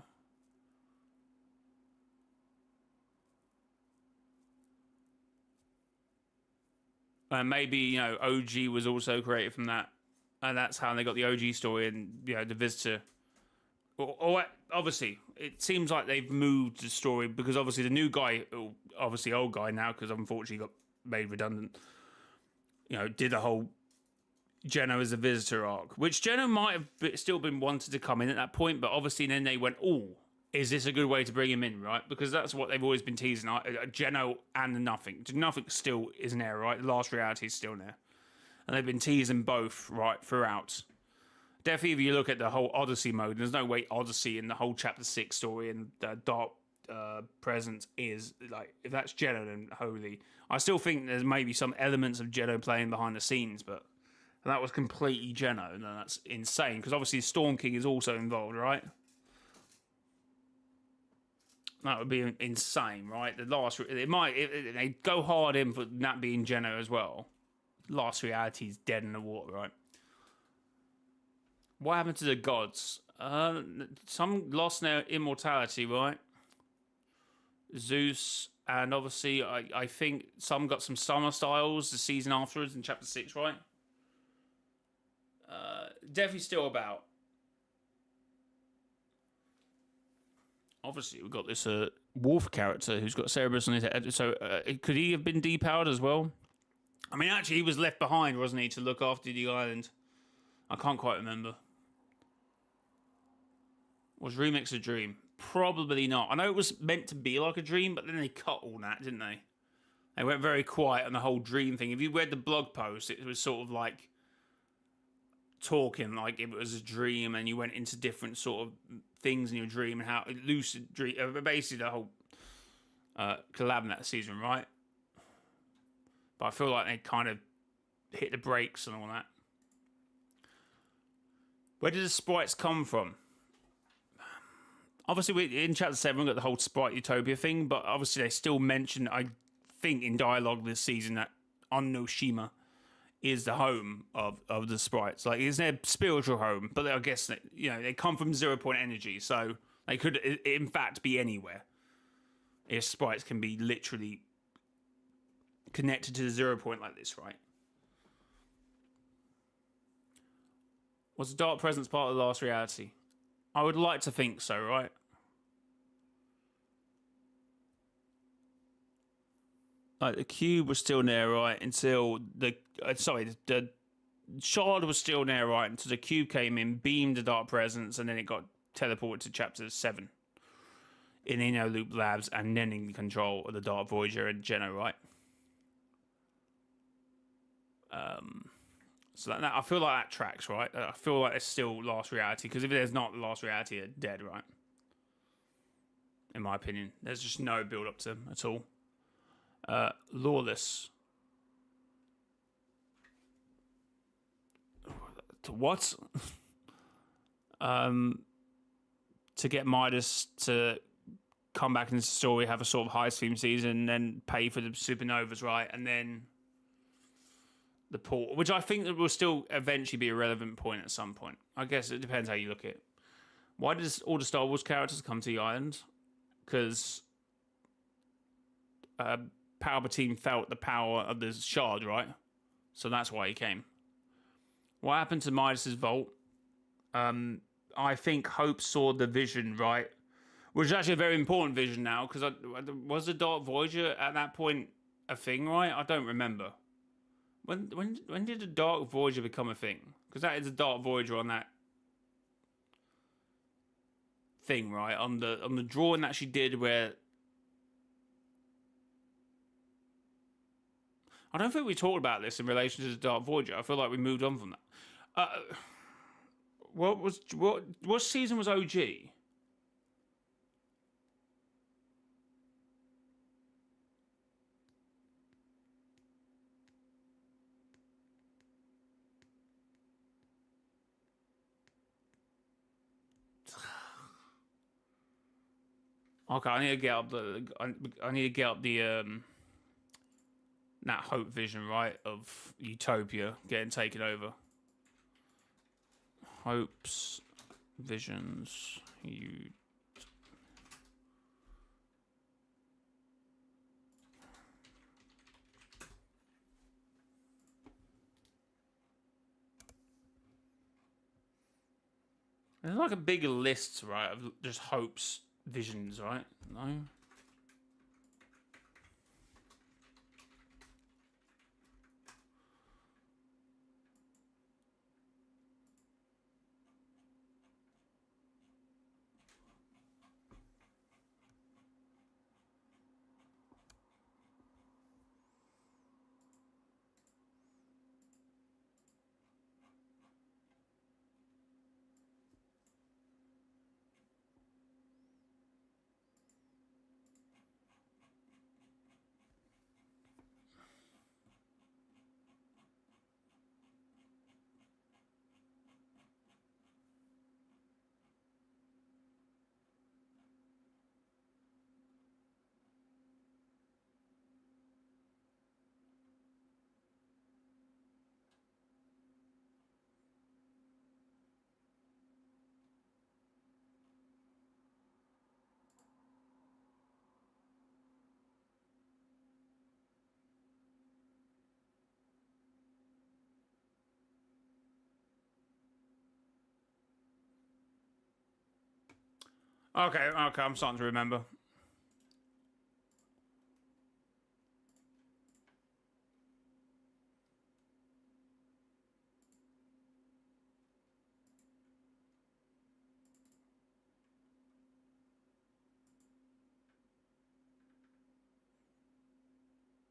And maybe, OG was also created from that. And that's how they got the OG story and, the Visitor. Or obviously, it seems like they've moved the story because obviously the new guy, obviously old guy now, because unfortunately got made redundant, did the whole Geno as a Visitor arc, which Geno might have still been wanted to come in at that point, but obviously then they went, is this a good way to bring him in, right? Because that's what they've always been teasing, Geno and the Nothing. Nothing still isn't there, right? The Last Reality is still there. And they've been teasing both, right, throughout. Definitely, if you look at the whole Odyssey mode, there's no way Odyssey and the whole Chapter 6 story and Dark Presence is, like, if that's Geno, then holy. I still think there's maybe some elements of Geno playing behind the scenes, but that was completely Geno, and that's insane, because obviously Storm King is also involved, right? That would be insane, right? They go hard in for that being Geno as well. Last Reality is dead in the water, right? What happened to the gods? Some lost their immortality, right? Zeus, and obviously, I think some got some summer styles the season afterwards in chapter 6, right? Definitely still about. Obviously, we've got this Wolf character who's got Cerberus on his head. So could he have been depowered as well? I mean, actually, he was left behind, wasn't he, to look after the island? I can't quite remember. Was Remix a dream? Probably not. I know it was meant to be like a dream, but then they cut all that, didn't they? They went very quiet on the whole dream thing. If you read the blog post, it was sort of like talking like it was a dream, and you went into different sort of things in your dream and how lucid dream. Basically, the whole collab in that season, right? But I feel like they kind of hit the brakes and all that. Where did the sprites come from? Obviously, in Chapter 7, we got the whole Sprite Utopia thing, but obviously they still mention, I think, in dialogue this season that Onnoshima is the home of the sprites. Like, it's their spiritual home, but I guess, they come from 0 point energy, so they could, in fact, be anywhere. If sprites can be literally connected to the 0 point like this, right? Was the Dark Presence part of the last reality? I would like to think so, right? Like, the cube was still there, right, until the shard was still there, right, until the cube came in, beamed the Dark Presence, and then it got teleported to Chapter 7 in Inno Loop Labs, and then in control of the Dark Voyager and Jenna, right? So that I feel like that tracks, right? I feel like it's still last reality, because if there's not last reality, they're dead, right? In my opinion, there's just no build up to them at all. Lawless. What? To get Midas to come back into the story, have a sort of heist theme season, then pay for the supernovas, right? And then the port, which I think will still eventually be a relevant point at some point. I guess it depends how you look at it. Why did all the Star Wars characters come to the island? Because Palpatine felt the power of the shard, right? So that's why he came. What happened to Midas's vault? I think Hope saw the vision, right? Which is actually a very important vision now, because was the Dark Voyager at that point a thing, right? I don't remember. When did the Dark Voyager become a thing? Because that is a Dark Voyager on that thing, right? On the drawing that she did, where I don't think we talked about this in relation to the Dark Voyager. I feel like we moved on from that. What season was OG? Okay, I need to get up the that Hope vision, right, of Utopia getting taken over. Hope's visions. There's like a bigger list, right, of just Hope's visions, right? No? Okay, okay, I'm starting to remember.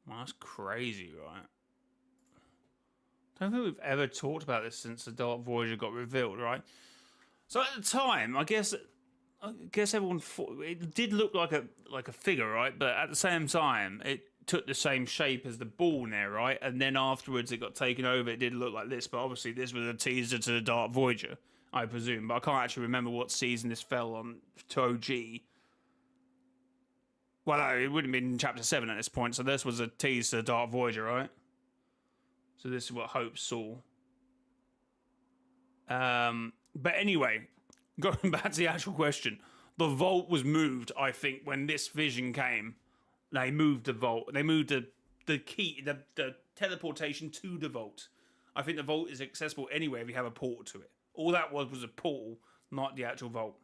Well, that's crazy, right? I don't think we've ever talked about this since the Dark Voyager got revealed, right? So at the time, I guess everyone thought it did look like a figure, right? But at the same time, it took the same shape as the ball in there, right? And then afterwards, it got taken over. It did look like this, but obviously, this was a teaser to the Dark Voyager, I presume. But I can't actually remember what season this fell on to OG. Well, no, it would have been Chapter 7 at this point, so this was a tease to the Dark Voyager, right? So this is what Hope saw. But anyway, going back to the actual question, the vault was moved, I think, when this vision came. They moved the vault. They moved the key, the teleportation to the vault. I think the vault is accessible anywhere if you have a portal to it. All that was a portal, not the actual vault.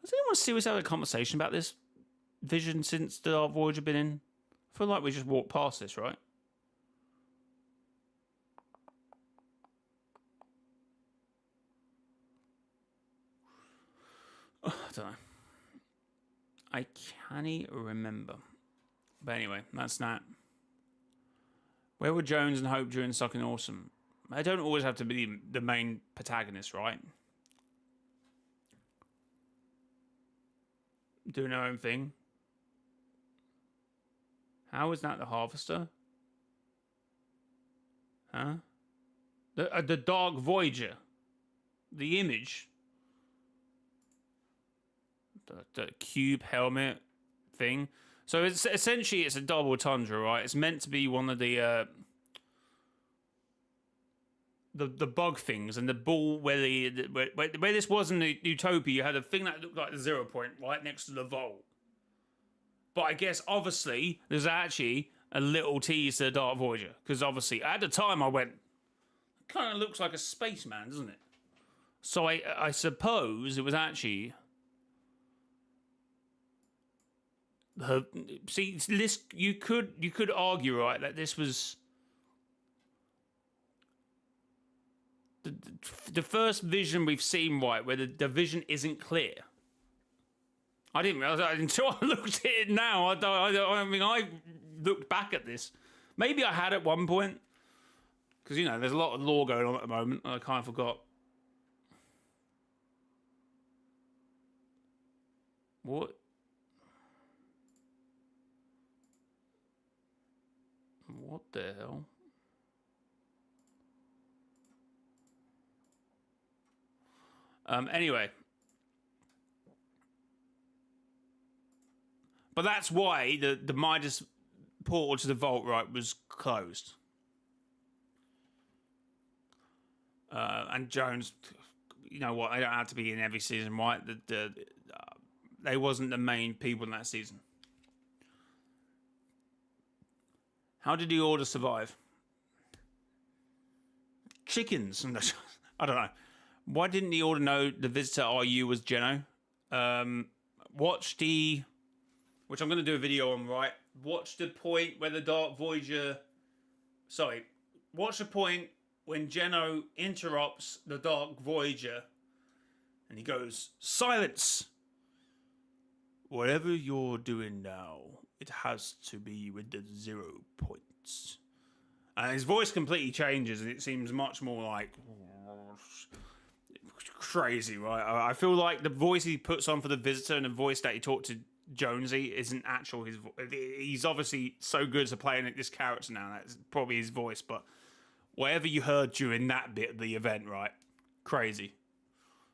Has anyone seriously had a conversation about this vision since the Dark Voyager been in? I feel like we just walked past this, right? I don't know. I can't remember. But anyway, that's that. Where were Jones and Hope during Sucking Awesome? They don't always have to be the main protagonist, right? Doing their own thing. How is that the Harvester? Huh? The Dark Voyager. The image. The cube helmet thing. So it's essentially it's a double tundra, right? It's meant to be one of the bug things, and the ball where this was in the Utopia, you had a thing that looked like the 0 point right next to the vault. But I guess obviously there's actually a little tease to the Dark Voyager, because obviously at the time I went, it kind of looks like a spaceman, doesn't it? So I suppose it was actually. See, this you could argue, right, that this was the first vision we've seen, right, where the vision isn't clear. I didn't realize that until I looked at it now. I mean, I looked back at this. Maybe I had at one point, because there's a lot of lore going on at the moment. And I kind of forgot. What? What the hell? Anyway. But that's why the Midas portal to the vault, right, was closed. And Jones, you know what, they don't have to be in every season, right? They wasn't the main people in that season. How did the Order survive? Chickens. I don't know. Why didn't the Order know the Visitor RU was Geno? Watch the... Which I'm going to do a video on, right? Watch the point where the Dark Voyager... Sorry. Watch the point when Geno interrupts the Dark Voyager. And he goes, "Silence! Whatever you're doing now, it has to be with the 0 points." And his voice completely changes, and it seems much more like crazy, right? I feel like the voice he puts on for the Visitor and the voice that he talked to Jonesy isn't actual his voice. He's obviously so good at playing this character now, that's probably his voice, but whatever you heard during that bit of the event, right? Crazy.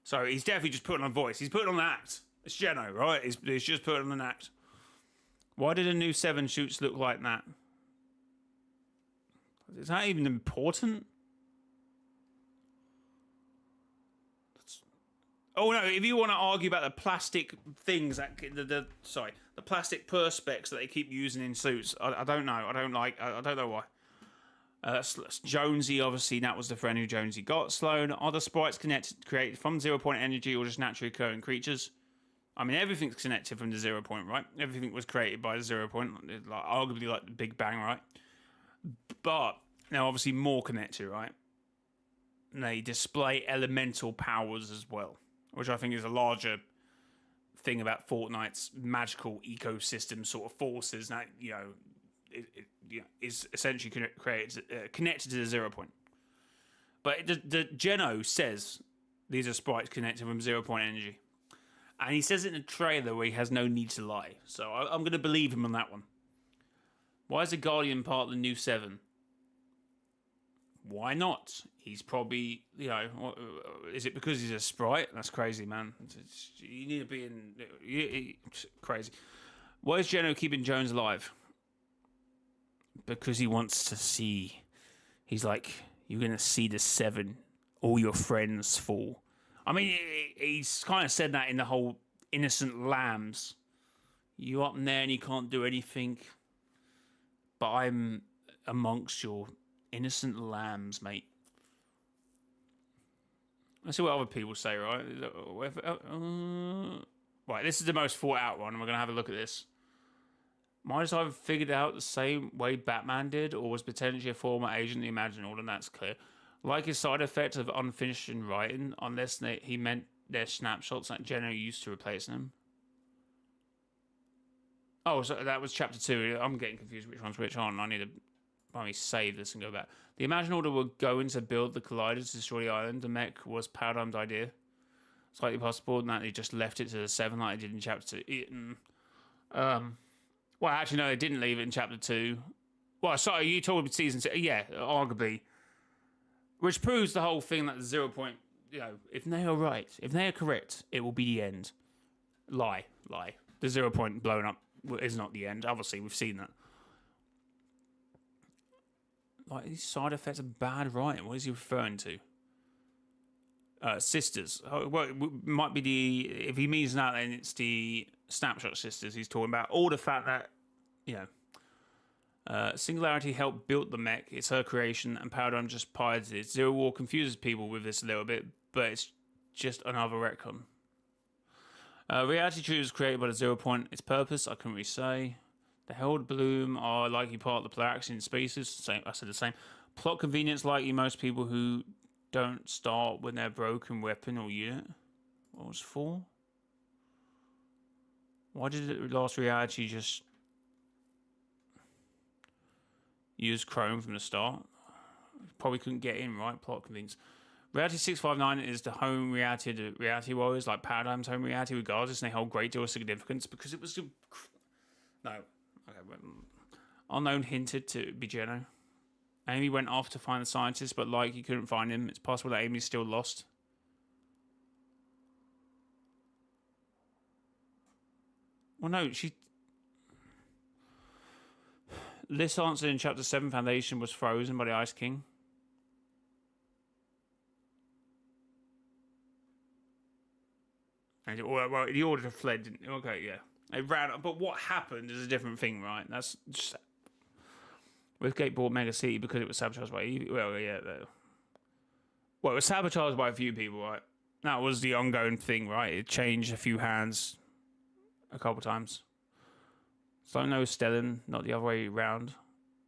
So he's definitely just putting on voice. He's putting on an act. It's Geno, right? He's just putting on an act. Why did a new 7 shoots look like that? Is that even important? Oh no! If you want to argue about the plastic things that the the plastic perspex that they keep using in suits, I don't know. I don't know why. Jonesy, obviously, that was the friend who Jonesy got. Sloan, are the sprites created from 0 point energy or just naturally occurring creatures? I mean, everything's connected from the 0 point, right? Everything was created by the 0 point, like arguably like the Big Bang, right? But now, obviously, more connected, right? And they display elemental powers as well, which I think is a larger thing about Fortnite's magical ecosystem sort of forces that, is essentially connected to the 0 point. But the Geno says these are sprites connected from 0 point energy. And he says it in a trailer where he has no need to lie. So I'm going to believe him on that one. Why is the Guardian part of the new 7? Why not? He's probably, is it because he's a sprite? That's crazy, man. You need to be in... Crazy. Why is Geno keeping Jones alive? Because he wants to see. He's like, you're going to see the 7, all your friends fall. I mean, he's kind of said that in the whole Innocent Lambs. You up in there and you can't do anything, but I'm amongst your innocent lambs, mate. Let's see what other people say, right? Right, this is the most thought out one. We're going to have a look at this. Might have figured out the same way Batman did, or was potentially a former agent of the Imaginal, and that's clear. Like his side effect of unfinished in writing, unless he meant their snapshots that Geno used to replace them. Oh, so that was chapter 2. I'm getting confused which one's which on. I need to probably save this and go back. The Imaginal Order were going to build the collider to destroy the island. The mech was Paradigm's idea. Slightly possible, and that they just left it to the 7 like they did in chapter 2. Well, actually, no, they didn't leave it in chapter 2. Well, sorry, you talking about season 2? Yeah, arguably. Which proves the whole thing that the 0 point, if they are right, if they are correct, it will be the end. Lie. The 0 point blowing up is not the end. Obviously, we've seen that. Like, these side effects are bad writing. What is he referring to? Sisters. Well, it might be if he means that, then it's the snapshot sisters he's talking about. Or the fact that, Singularity helped build the mech. It's her creation, and Paradigm just piloted it. Zero War confuses people with this a little bit, but it's just another retcon. Reality Tree was created by the 0 point. Its purpose, I couldn't really say. The Held Bloom are likely part of the Plaraxian species. Same, I said the same. Plot convenience, likely most people who don't start with their broken weapon or unit. What was 4? Why did the last reality just use Chrome from the start? Probably couldn't get in, right? Plot convenience. Reality 659 is the home reality of the Reality Warriors, like Paradigm's home reality, regardless, and they hold great deal of significance because it was... No. Okay, well, unknown hinted to be Geno. Amy went off to find the scientist, but like he couldn't find him. It's possible that Amy's still lost. Well, no, she... Liz answered in Chapter 7, Foundation was frozen by the Ice King. And, well, the Order fled, didn't... Okay, yeah. They ran... But what happened is a different thing, right? That's just... Westgate bought Mega City because it was sabotaged by... Well, yeah. Well, it was sabotaged by a few people, right? That was the ongoing thing, right? It changed a few hands a couple times. So no Stellan, not the other way around.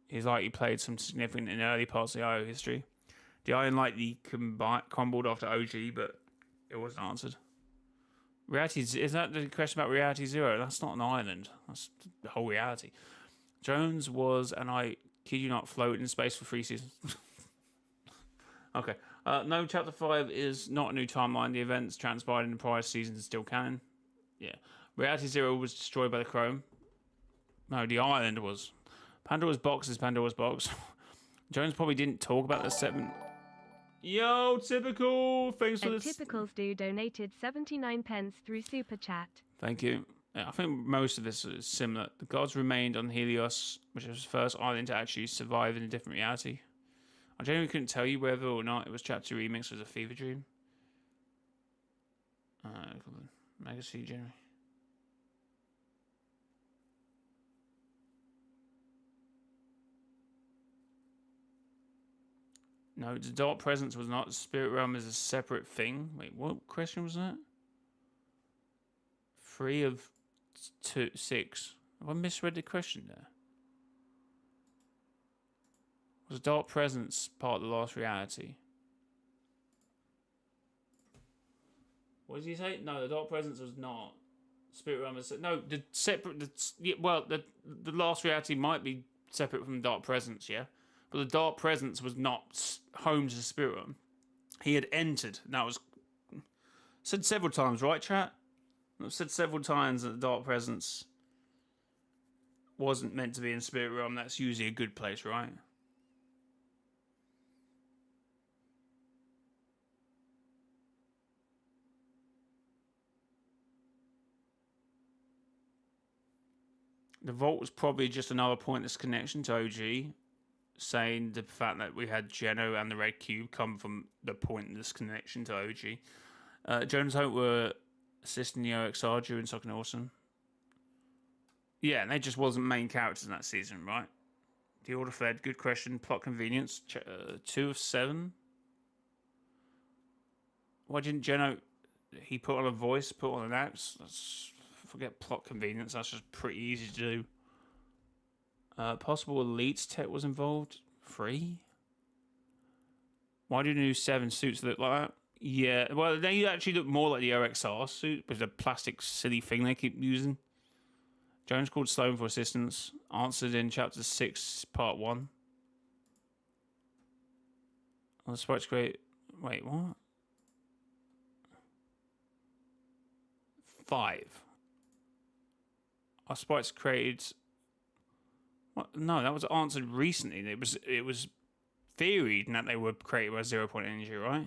He's likely played some significant in early parts of the IO history. The island likely crumbled after OG, but it wasn't answered. Reality... Is that the question about Reality Zero? That's not an island. That's the whole reality. Jones was, and I kid you not, floated in space for 3 seasons. Okay. No, Chapter 5 is not a new timeline. The events transpired in the prior seasons are still canon. Yeah. Reality Zero was destroyed by the Chrome. No, the island was. Pandora's Box is Pandora's Box. Jones probably didn't talk about the 7... Yo, Typical! Thanks for this. Typicals do donated 79 pence through Super Chat. Thank you. Yeah, I think most of this is similar. The gods remained on Helios, which was the first island to actually survive in a different reality. I genuinely couldn't tell you whether or not it was Chapter Remix was a fever dream. Mega C generally. No, the dark presence was not. The spirit realm is a separate thing. Wait, what question was that? 3 of 6. Have I misread the question there? Was dark presence part of the last reality? What did he say? No, the dark presence was not. Spirit realm is no. The separate. The last reality might be separate from the dark presence, yeah. But the dark presence was not home to the spirit realm. He had entered. And that was said several times, right, chat? I've said several times that the dark presence wasn't meant to be in spirit realm. That's usually a good place, right? The vault was probably just another pointless connection to OG, saying the fact that we had Geno and the red cube come from the pointless connection to OG. Jones Hope were assisting the OXR during Soccer Awesome. Yeah, and they just wasn't main characters in that season, right? The Order Fed, good question. Plot convenience, 2 of 7. Why didn't Geno? He put on a voice, put on an act. Forget plot convenience. That's just pretty easy to do. Possible elites tech was involved. 3. Why do new 7 suits look like that? Yeah, well, they actually look more like the OXR suit, with the plastic silly thing they keep using. Jones called Sloan for assistance. Answered in chapter 6, part 1. I was supposed to create. Wait, what? 5. Our sprites created. What? No, that was answered recently. It was theoried that they were created by 0-point energy, right?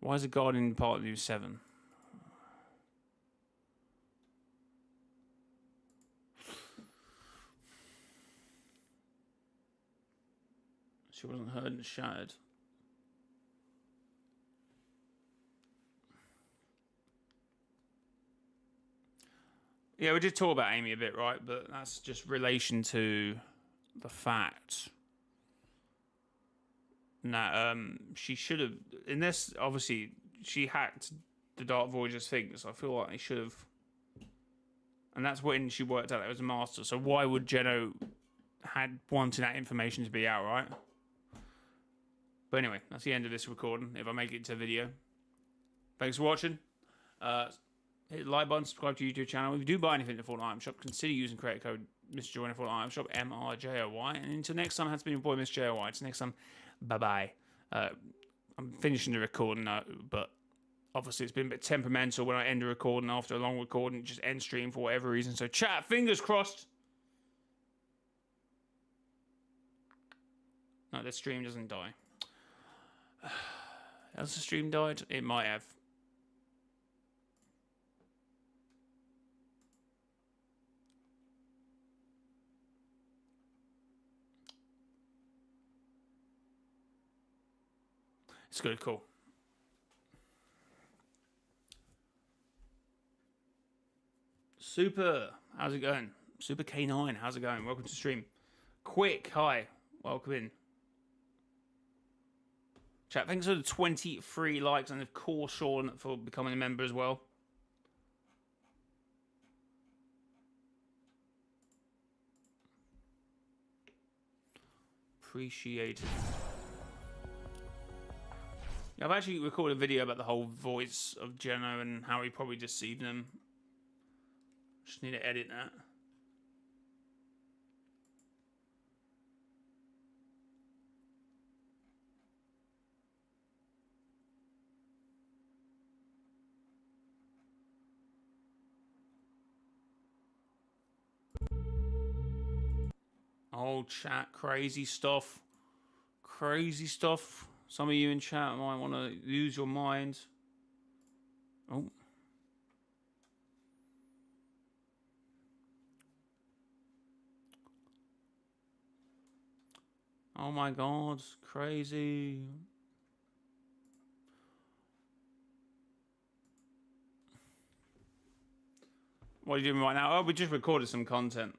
Why is the Guardian part of New 7? She wasn't heard and shattered. Yeah, we did talk about Amy a bit, right? But that's just relation to the fact that she should have. In this, obviously, she hacked the Dark Voyager's thing, so I feel like they should have. And that's when she worked out that it was a master. So why would Geno had wanted that information to be out, right? But anyway, that's the end of this recording. If I make it to video, thanks for watching. Hit the like button, subscribe to the YouTube channel. If you do buy anything in the Fortnite Item Shop, consider using credit code mrjayowhy in the Fortnite Item Shop, mrjayowhy. And until next time, has been your boy mrjayowhy. Until next time, bye bye. I'm finishing the recording now, but obviously it's been a bit temperamental when I end the recording after a long recording, just end stream for whatever reason. So chat, fingers crossed. No, the stream doesn't die. Has the stream died? It might have. It's good, cool. Super, how's it going? Super K9, how's it going? Welcome to stream. Quick, hi, welcome in. Chat, thanks for the 23 likes, and of course Sean for becoming a member as well. Appreciate it. Yeah, I've actually recorded a video about the whole voice of Geno and how he probably deceived them. Just need to edit that. Oh, chat, crazy stuff. Crazy stuff. Some of you in chat might want to use your mind. Oh. Oh my god, crazy. What are you doing right now? Oh, we just recorded some content.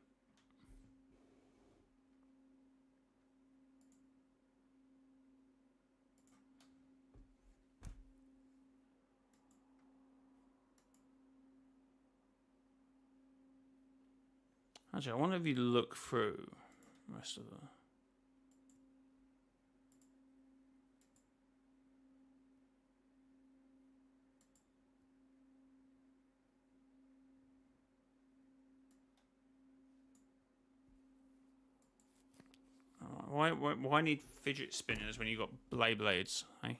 Actually, I wonder if you look through the rest of the... Why need fidget spinners when you got blades, hey?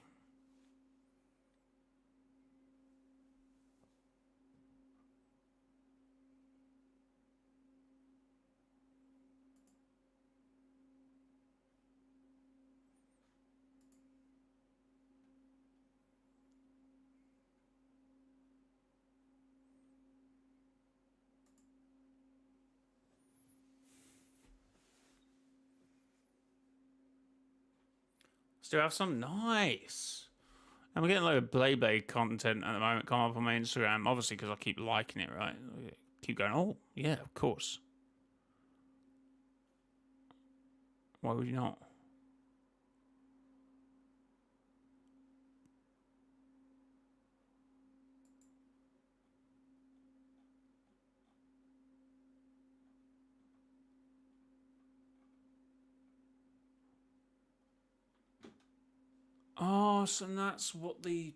Still have some nice. And we're getting a load of Blade content at the moment come up on my Instagram, obviously because I keep liking it, right? I keep going, oh, yeah, of course. Why would you not? Oh, so that's what the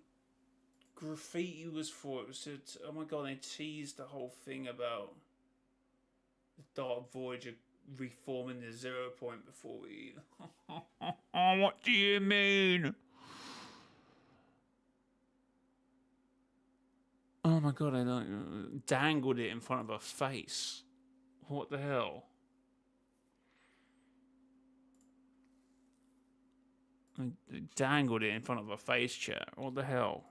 graffiti was for. It was to, oh my god, they teased the whole thing about the Dark Voyager reforming the 0 point before we... Oh, what do you mean? Oh my god, I dangled it in front of her face. What the hell? I dangled it in front of her face, chat. What the hell?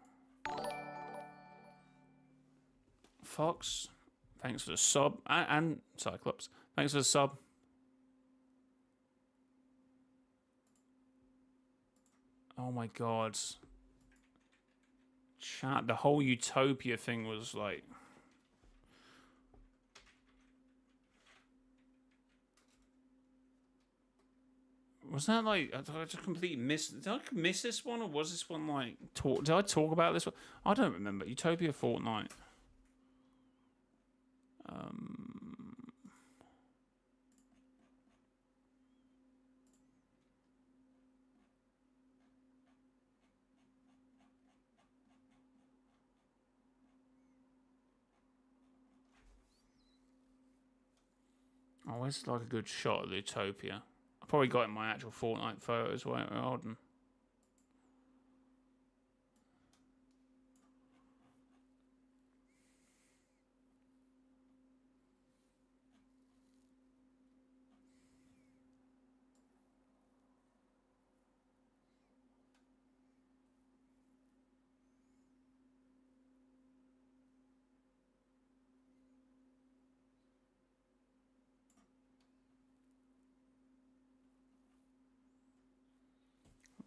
Fox, thanks for the sub. And Cyclops, thanks for the sub. Oh my god. Chat, the whole Utopia thing was like... Was that like... I just completely missed... Did I miss this one, or was this one like... Did I talk about this one? I don't remember. Utopia Fortnite. Oh, where's like a good shot of Utopia? I probably got it in my actual Fortnite photos. Wait, hold on.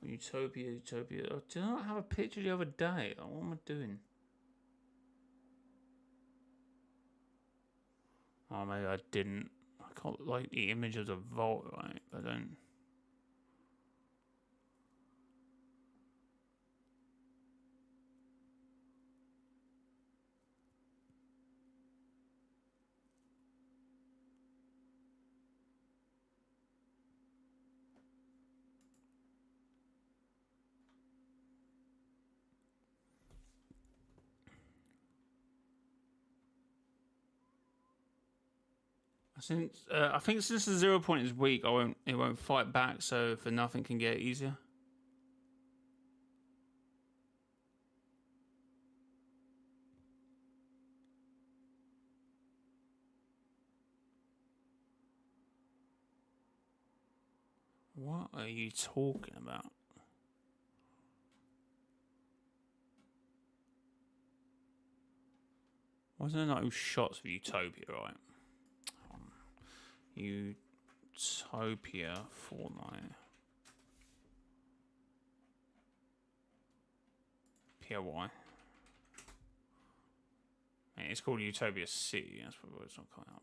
Utopia. Oh, did I not have a picture the other day? Like, what am I doing? Oh, maybe I didn't. I can't like the image of the vault, right? But I don't. Since I think since the 0 point is weak, it won't fight back. So for nothing can get easier. What are you talking about? Wasn't there no shots of Utopia, right? Utopia Fortnite. POY. It's called Utopia City. That's probably why it's not coming up.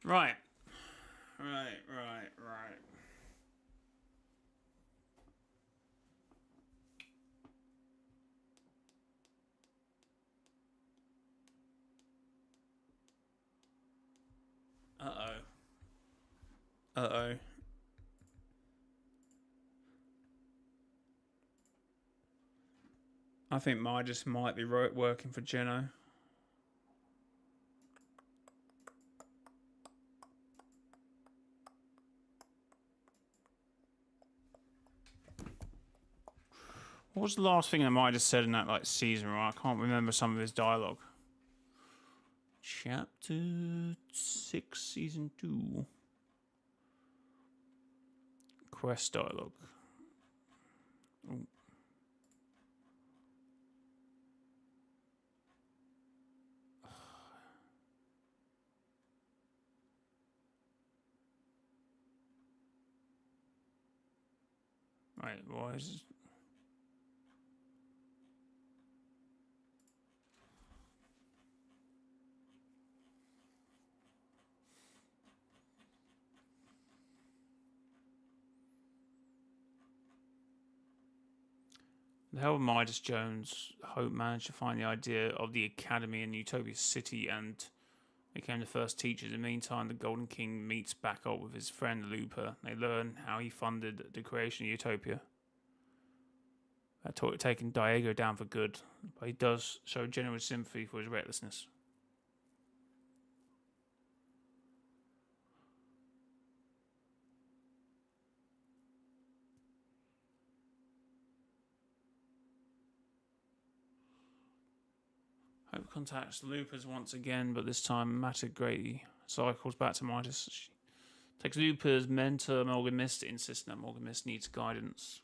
Right. Right. Uh-oh. I think Midas might be working for Geno. What was the last thing that Midas said in that like season? Right? I can't remember some of his dialogue. Chapter 6, Season 2. Quest dialogue. Ooh. Right, why is... The hell Midas Jones Hope managed to find the idea of the academy in Utopia City and became the first teacher. In the meantime, the Golden King meets back up with his friend Looper. They learn how he funded the creation of Utopia. Taking Diego down for good, but he does show genuine sympathy for his recklessness. Hope contacts Loopers once again, but this time Matter Grady cycles back to Midas. She takes Looper's mentor Morgan Mist to insist that Morgan Mist needs guidance.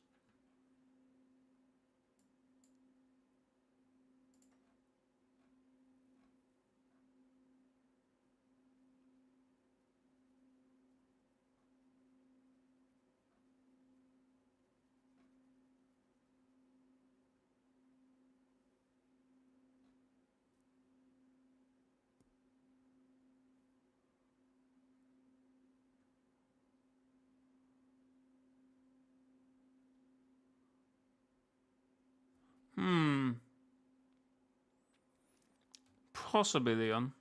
Possibly, Leon.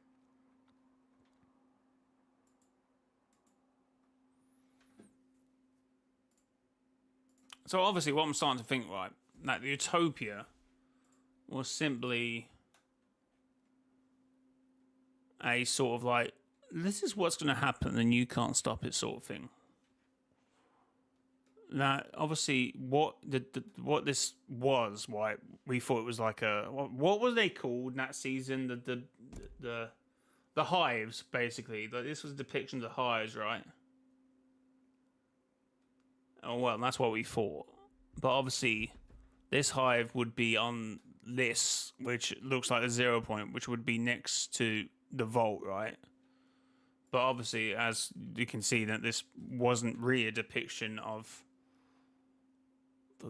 So obviously what I'm starting to think, right, that the Utopia was simply a sort of like, this is what's going to happen and you can't stop it sort of thing. That obviously what this was, right, we thought it was like a, what were they called in that season? The hives, basically. Like, this was a depiction of the hives, right? Oh, well, that's what we thought. But obviously, this hive would be on this, which looks like a 0 point, which would be next to the vault, right? But obviously, as you can see, that this wasn't really a depiction of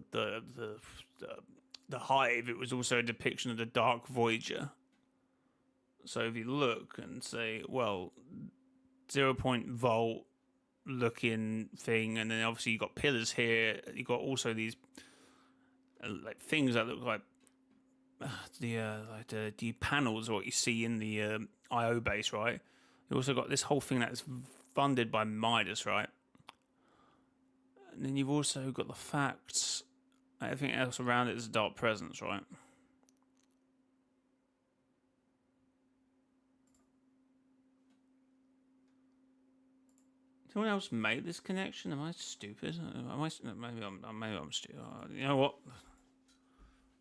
the hive. It was also a depiction of the Dark Voyager. So if you look and say, well, 0 point vault looking thing, and then obviously you got pillars here. You got also these like things that look like the panels, what you see in the IO base, right? You also got this whole thing that's funded by Midas, right? And then you've also got the facts. Everything else around it is a dark presence, right? Did anyone else make this connection? Am I stupid? Maybe I'm stupid. You know what?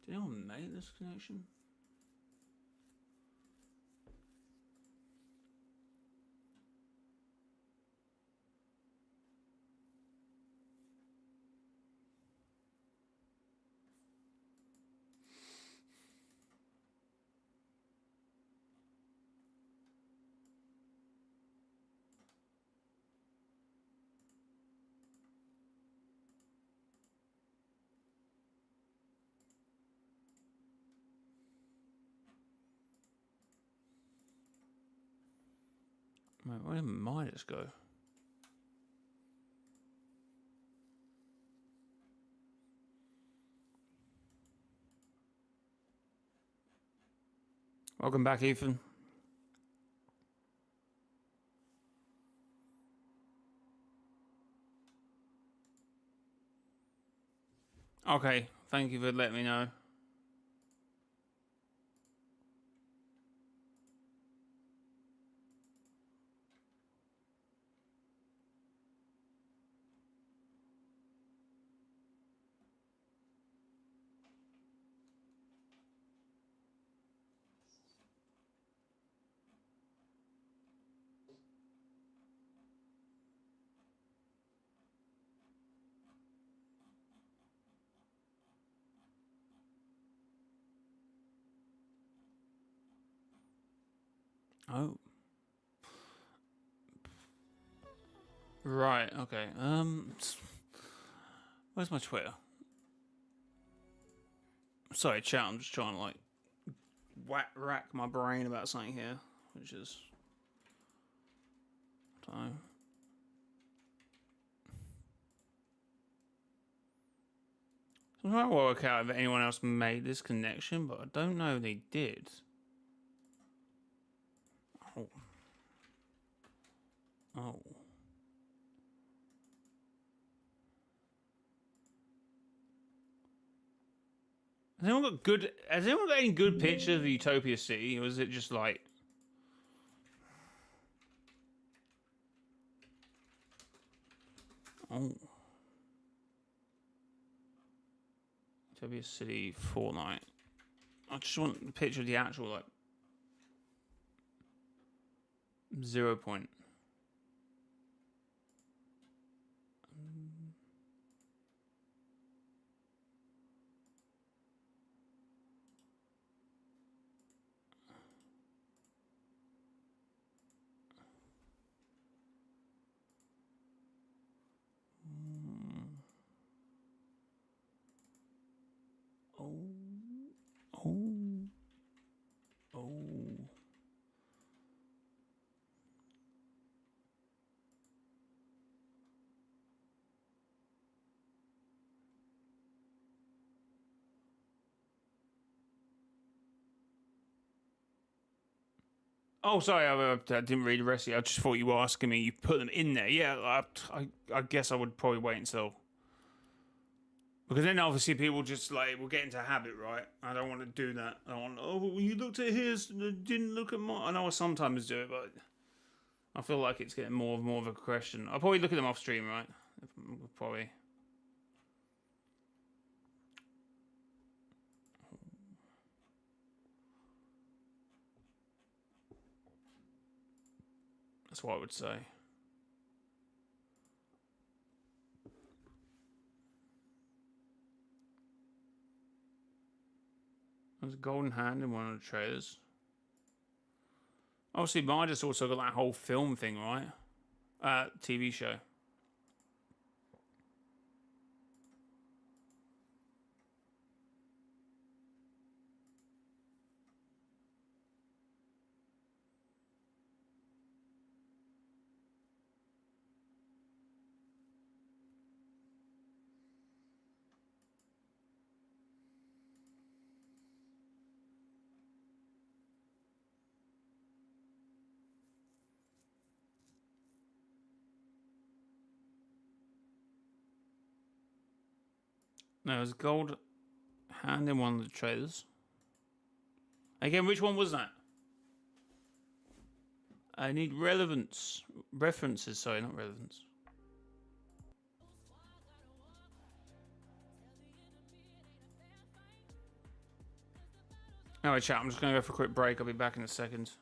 Did anyone make this connection? Right, where did Midas go? Welcome back, Ethan. Okay, thank you for letting me know. Oh. Right, okay. Where's my Twitter? Sorry, chat, I'm just trying to like rack my brain about something here, which is time. I'm trying to work out if anyone else made this connection, but I don't know if they did. Oh. Oh. Has anyone got any good pictures of Utopia City, or is it just like... Oh. Utopia City Fortnite. I just want the picture of the actual, like... 0 point. Oh. Oh. Oh. Oh, sorry, I didn't read the rest of it. I just thought you were asking me. You put them in there. Yeah, I guess I would probably wait until... Because then obviously people just like will get into a habit, right? I don't want to do that. I don't want, oh, well, you looked at his, didn't look at mine. I know I sometimes do it, but I feel like it's getting more and more of a question. I'll probably look at them off stream, right? Probably. That's what I would say. There's a golden hand in one of the trailers. Obviously, Midas also got that whole film thing, right? TV show. No, there's a gold hand in one of the trailers. Again, which one was that? I need relevance. References, sorry, not relevance. Alright, chat, I'm just going to go for a quick break. I'll be back in a second.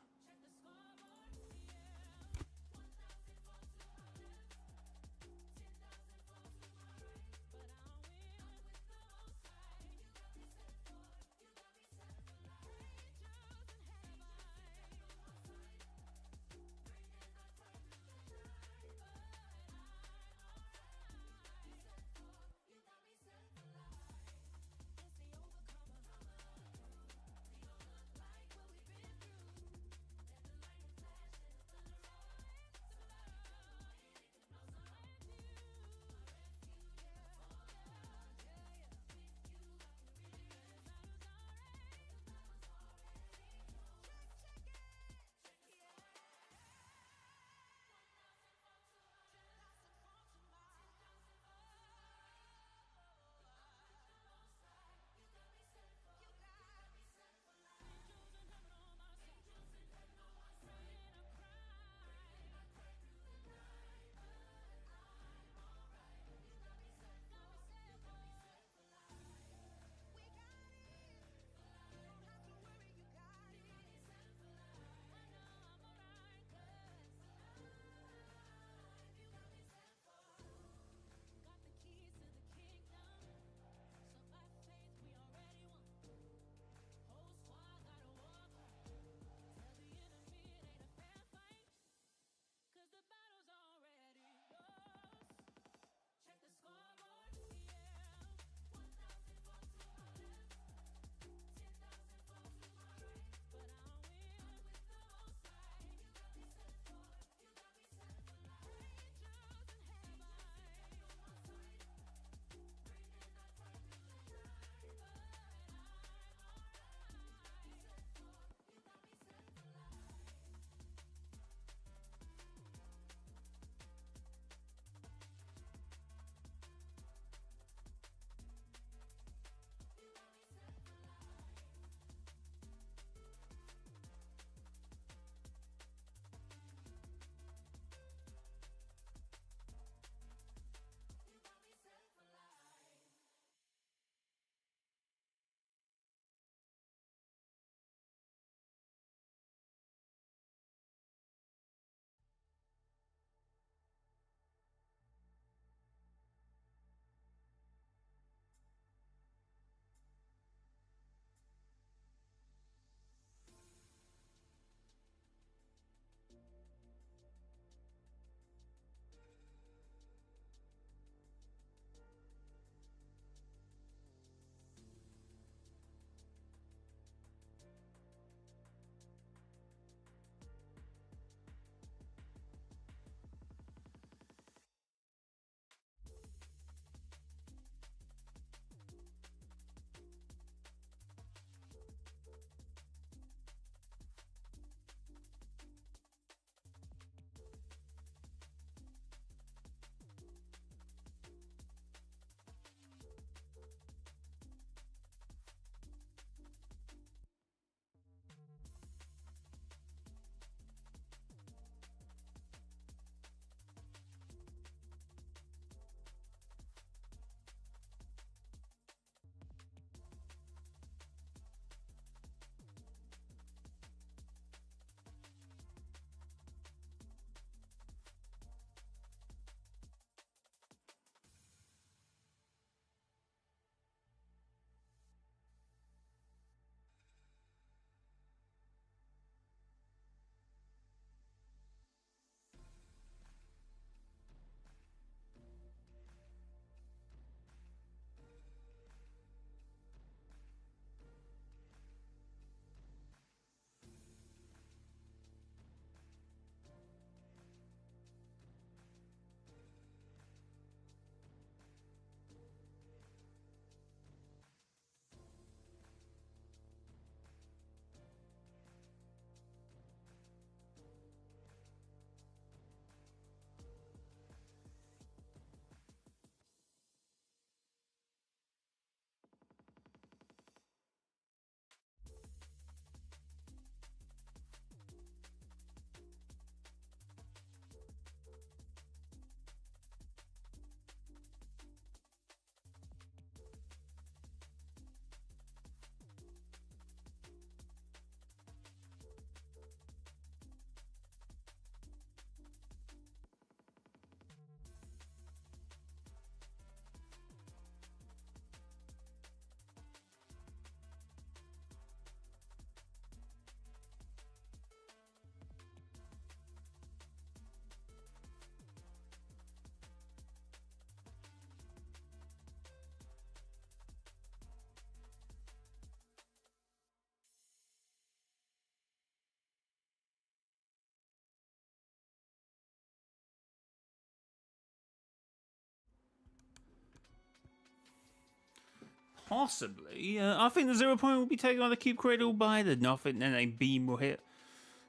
Possibly. I think the 0 point will be taken by the cube cradle by the nothing, and a beam will hit.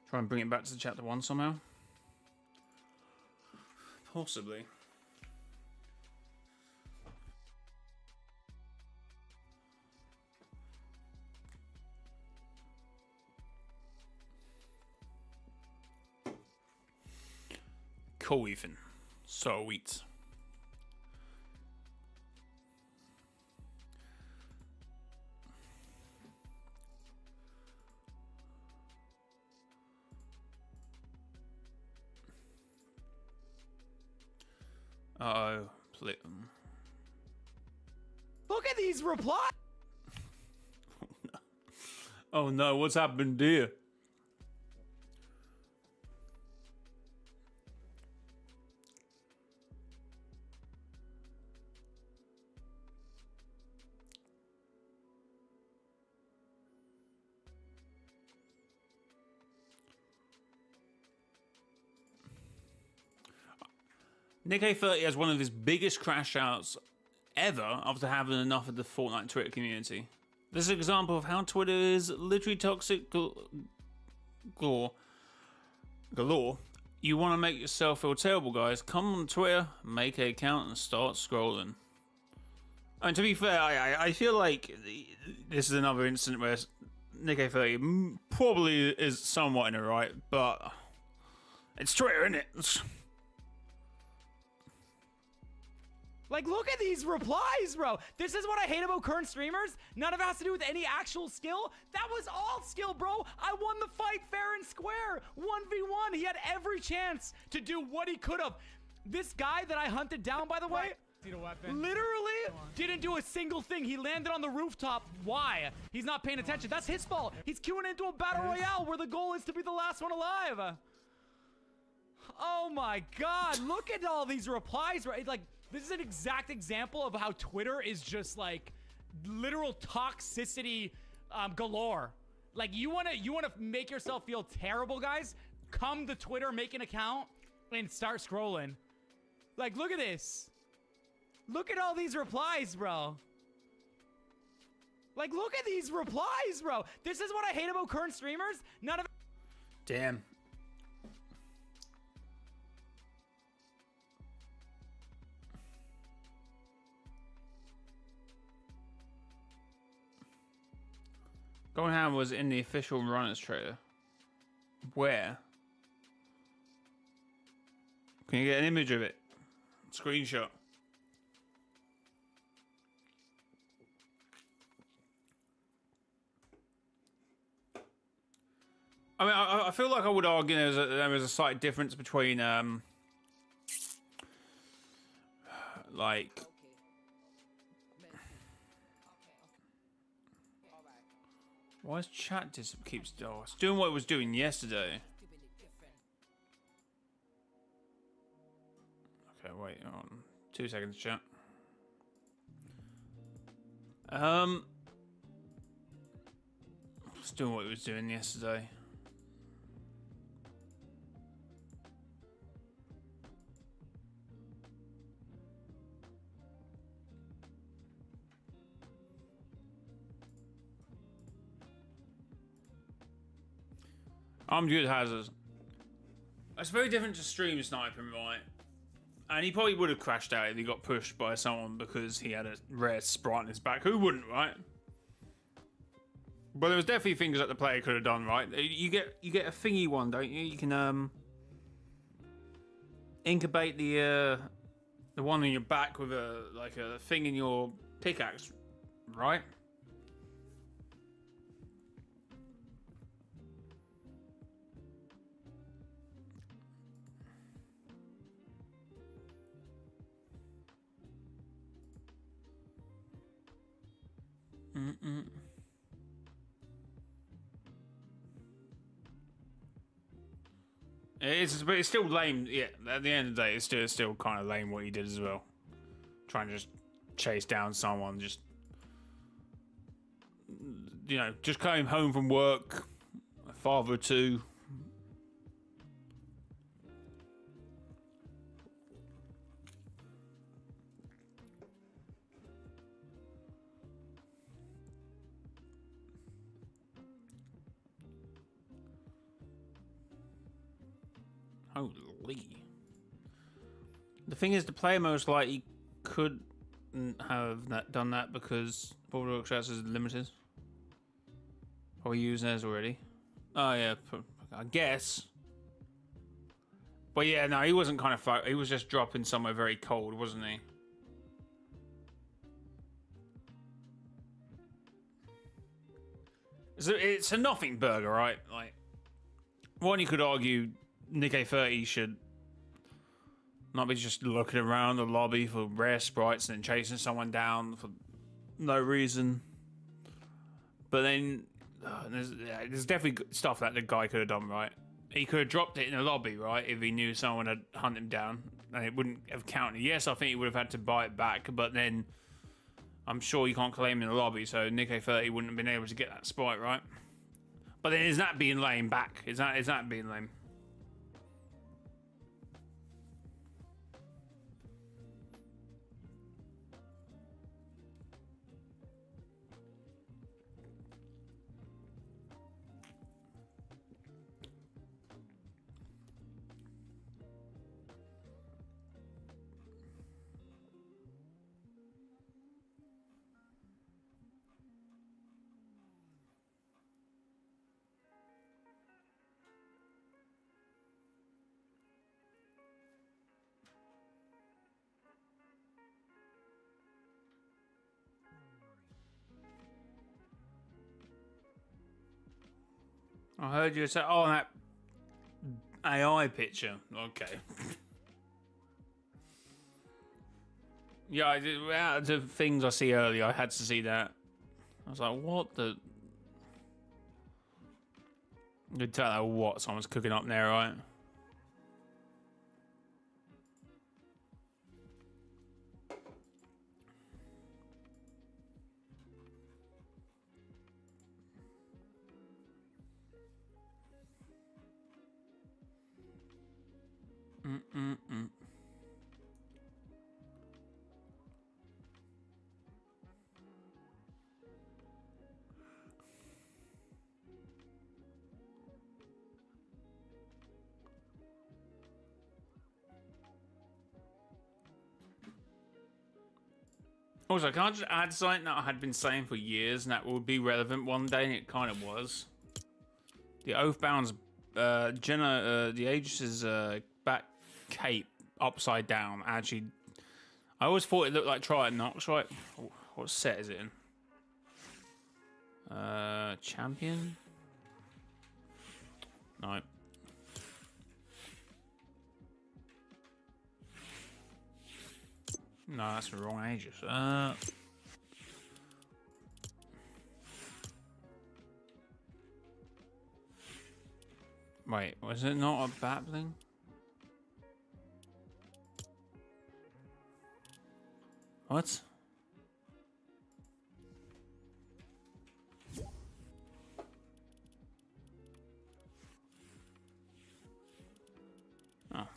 Try and bring it back to chapter 1 somehow. Possibly. Cool, Ethan. Sweet. Uh-oh. Look at these replies. Oh no, what's happened here? Nick A30 has one of his biggest crash outs ever after having enough of the Fortnite Twitter community. This is an example of how Twitter is literally toxic galore. You want to make yourself feel terrible, guys? Come on Twitter, make an account, and start scrolling. And to be fair, I feel like this is another incident where Nick A30 probably is somewhat in the right, but it's Twitter, isn't it? Like, look at these replies, bro. This is what I hate about current streamers. None of it has to do with any actual skill. That was all skill, bro. I won the fight fair and square. 1v1. He had every chance to do what he could have. This guy that I hunted down, by the way, literally didn't do a single thing. He landed on the rooftop. Why? He's not paying attention. That's his fault. He's queuing into a battle royale where the goal is to be the last one alive. Oh my God. Look at all these replies, right? Like, this is an exact example of how Twitter is just like literal toxicity galore. Like, you wanna make yourself feel terrible, guys? Come to Twitter, make an account, and start scrolling. Like, look at this. Look at all these replies, bro. Like, look at these replies, bro. This is what I hate about current streamers. None of it. Damn. Going Ham was in the official runners trailer. Where? Can you get an image of it? Screenshot. I mean, I feel like I would argue there was a slight difference between like. Why is chat keeps oh, it's doing what it was doing yesterday? Okay, wait on 2 seconds, chat. It's doing what it was doing yesterday. I'm good hazards. It's very different to stream sniping, right? And he probably would have crashed out if he got pushed by someone because he had a rare sprite on his back. Who wouldn't, right? But there was definitely things that the player could have done, right? You get a thingy one, don't you? You can incubate the one on your back with a thing in your pickaxe, right? But it's still lame. Yeah, at the end of the day, it's still kind of lame what he did as well. Trying to just chase down someone, just just came home from work, a father of two. Holy. The thing is, the player most likely could have done that because border extracts is limited. Are we using theirs already? Oh yeah, I guess. But yeah, no, he wasn't kind of he was just dropping somewhere very cold, wasn't he? It's a nothing burger, right? Like, one, you could argue Nikkei 30 should not be just looking around the lobby for rare sprites and then chasing someone down for no reason. But then there's definitely stuff that the guy could have done, right? He could have dropped it in the lobby, right, if he knew someone had hunted him down, and it wouldn't have counted. Yes, I think he would have had to buy it back, but then I'm sure you can't claim in the lobby, so Nikkei 30 wouldn't have been able to get that sprite, right? But then is that being lame back? Is that being lame? I heard you say, oh, that AI picture. Okay. Yeah, out of the things I see earlier, I had to see that. I was like, what the... You could tell what someone's cooking up there, right? Also, can I just add something that I had been saying for years and that would be relevant one day, and it kind of was? The Oathbound's the Aegis's back cape upside down. Actually, I always thought it looked like Triton Knox, right? What set is it in? Champion? No. No, that's the wrong Aegis. Wait, was it not a battling? What? Oh.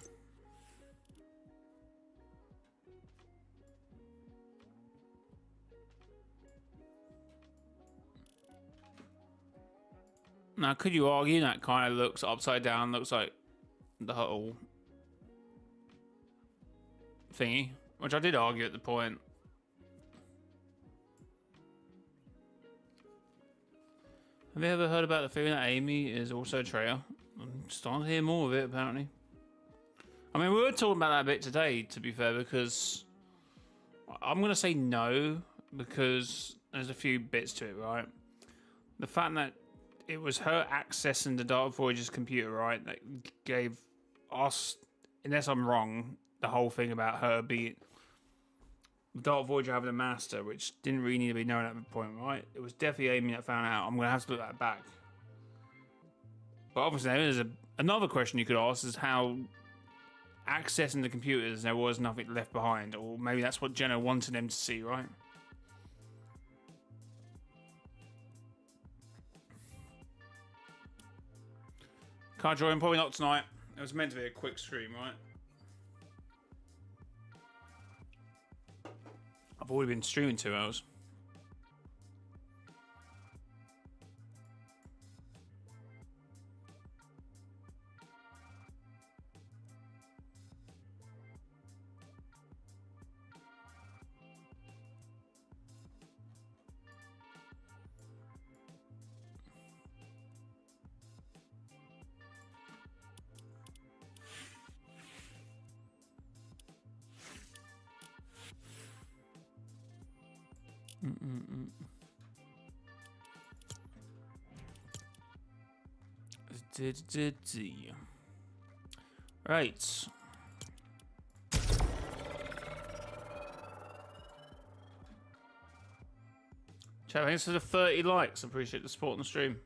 Now, could you argue that kind of looks upside down, looks like the whole thingy? Which I did argue at the point. Have you ever heard about the theory that Amy is also a traitor? I'm starting to hear more of it, apparently. I mean, we were talking about that a bit today, to be fair, because I'm going to say no, because there's a few bits to it, right? The fact that it was her accessing the Dark Voyager's computer, right, that gave us, unless I'm wrong, the whole thing about her being Dark Voyager having a master, which didn't really need to be known at that point, right? It was definitely Amy that found out. I'm going to have to put that back. But obviously, there's another question you could ask is how accessing the computers, there was nothing left behind. Or maybe that's what Jenna wanted them to see, right? Can't join, probably not tonight. It was meant to be a quick stream, right? I've already been streaming 2 hours. Right. Chat, thanks for the 30 likes. I appreciate the support on the stream.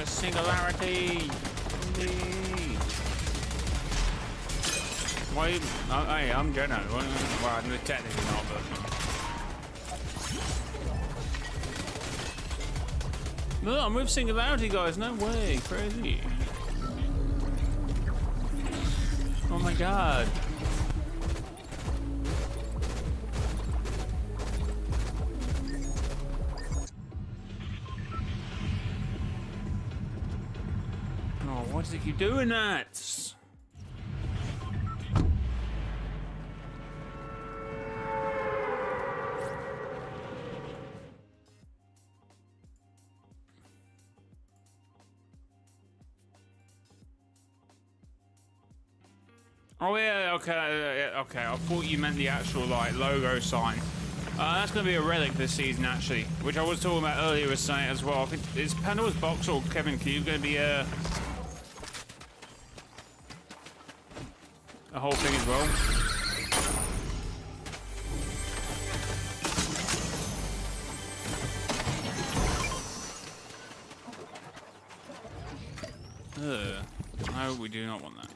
Singularity. Indeed. Why? Hey, I'm Jenna. Well, I'm technically not, but. No, I'm with Singularity, guys. No way. Crazy. Oh my god. Why does it keep doing that? Oh yeah, okay, okay. I thought you meant the actual like logo sign. That's going to be a relic this season, actually, which I was talking about earlier with saying as well. I think is Pandora's Box or Kevin Cube going to be a whole thing as well? No, we do not want that.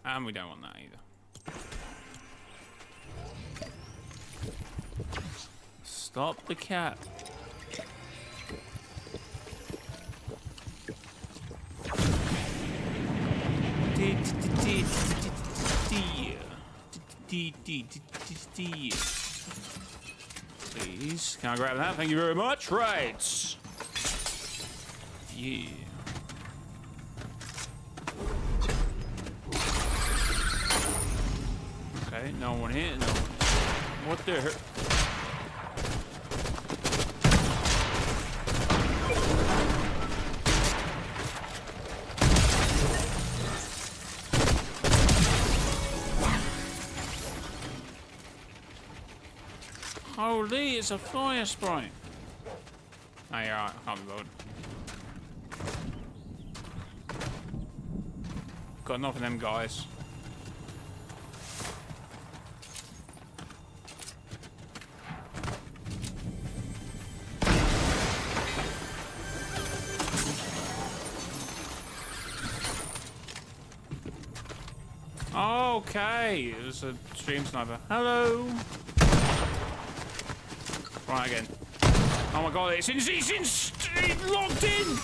And we don't want that either. Stop the cat. Please, can I grab that? Thank you very much. Right. Yeah. Okay, no one here. No one. What the heck? Holy, it's a fire sprite. Oh, yeah, I can't be bothered. Got enough of them guys. Okay, it was a stream sniper. Hello. Right again. Oh my god, it's locked in!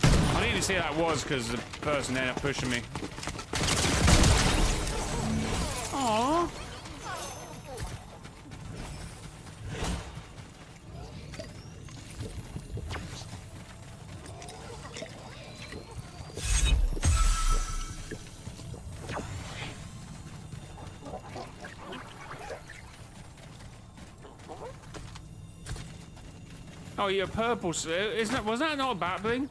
I didn't even see how that was because the person ended up pushing me. Aww. Oh, you're purple. Isn't that? Was that not a bat bling?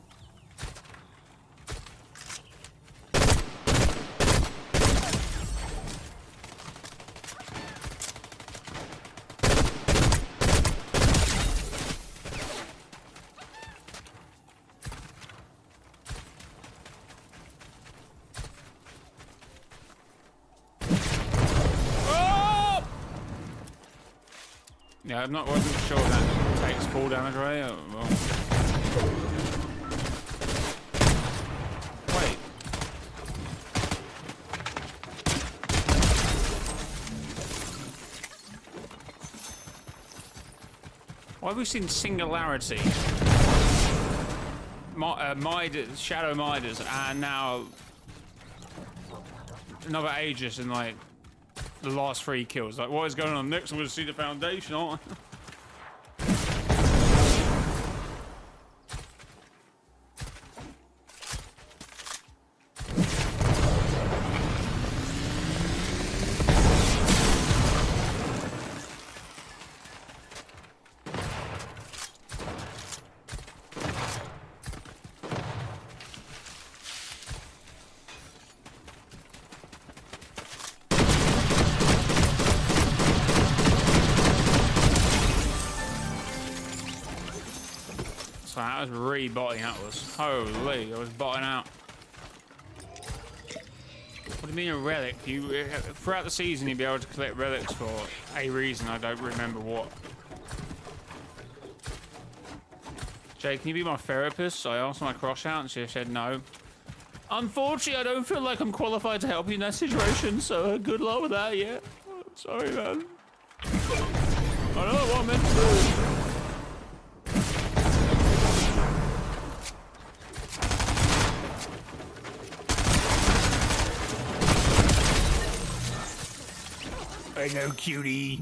Yeah, wasn't sure that takes full damage, right? Oh, well. Wait. Why have we seen Singularity? Midas, Shadow Midas, and now another Aegis in like the last 3 kills. Like, what is going on? Next, I'm going to see the Foundation, aren't I? So that was really botting out us. Holy, I was botting out. What do you mean a relic? Throughout the season you'd be able to collect relics for a reason, I don't remember what. Jay, can you be my therapist? I asked my crush out and she said no. Unfortunately, I don't feel like I'm qualified to help you in that situation, so good luck with that, yeah? Sorry, man. I don't know what I meant to do. I know, cutie.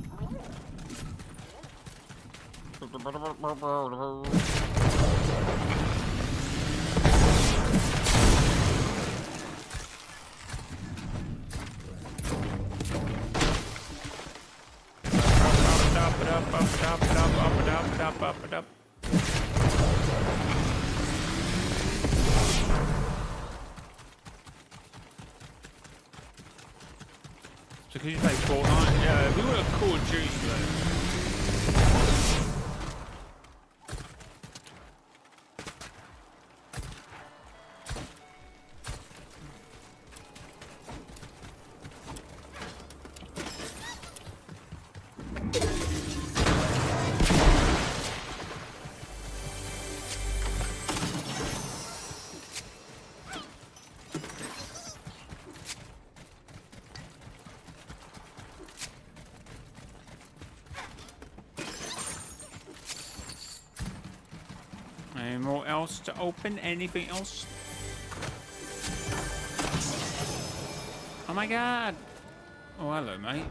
So could you play Fortnite? Yeah, we would have Call of Duty though. Any more else to open? Anything else? Oh my god! Oh, hello, mate.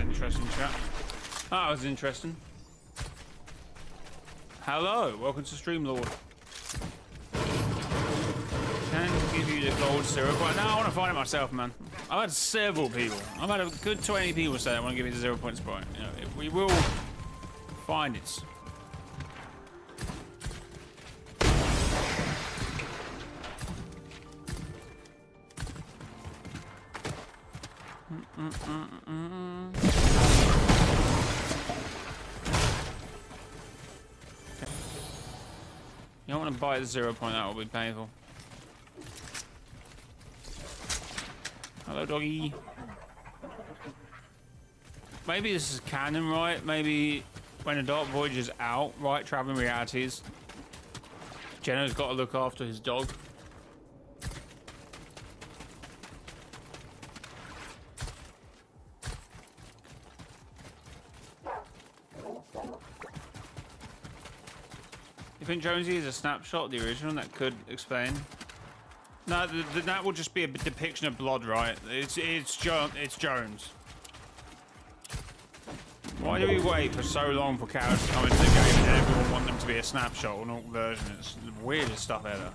Interesting chat. That was interesting. Hello, welcome to Stream Lord. Can give you the gold syrup. Well, no, I want to find it myself, man. I've had several people. I've had a good 20 people say they want to give me the 0 point sprite. You know, we will find it. You don't want to buy the 0 point, that will be painful. Hello, doggy. Maybe this is canon, right? Maybe when a Dark Voyage is out, right? Traveling Realities. Jenno's got to look after his dog. You think Jonesy is a snapshot of the original that could explain? No, that will just be a depiction of blood, right? It's Jones. Why do we wait for so long for characters to come into the game and everyone want them to be a snapshot or an alt version? It's the weirdest stuff ever.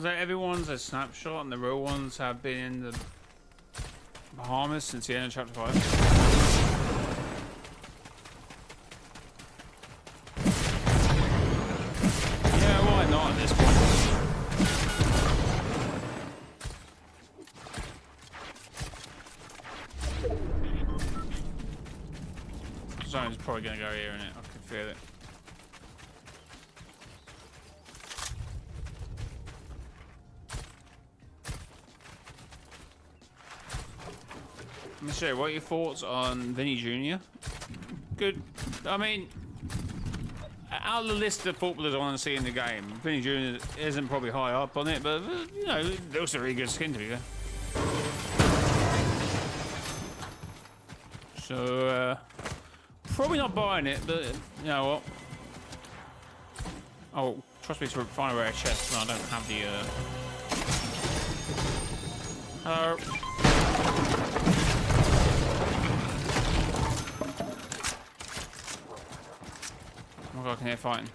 So everyone's a snapshot and the real ones have been in the Bahamas since the end of chapter 5. Yeah, why not at this point? Zone's probably going to go here, innit? I can feel it. Michelle, what are your thoughts on Vinny Jr.? Good. I mean, out of the list of footballers I want to see in the game, Vinny Jr. isn't probably high up on it, but, you know, it looks a really good skin to be fair. So, probably not buying it, but, you know what? Oh, trust me to find a rare chest when I don't have the, Hello. Oh my god, I can hear fighting.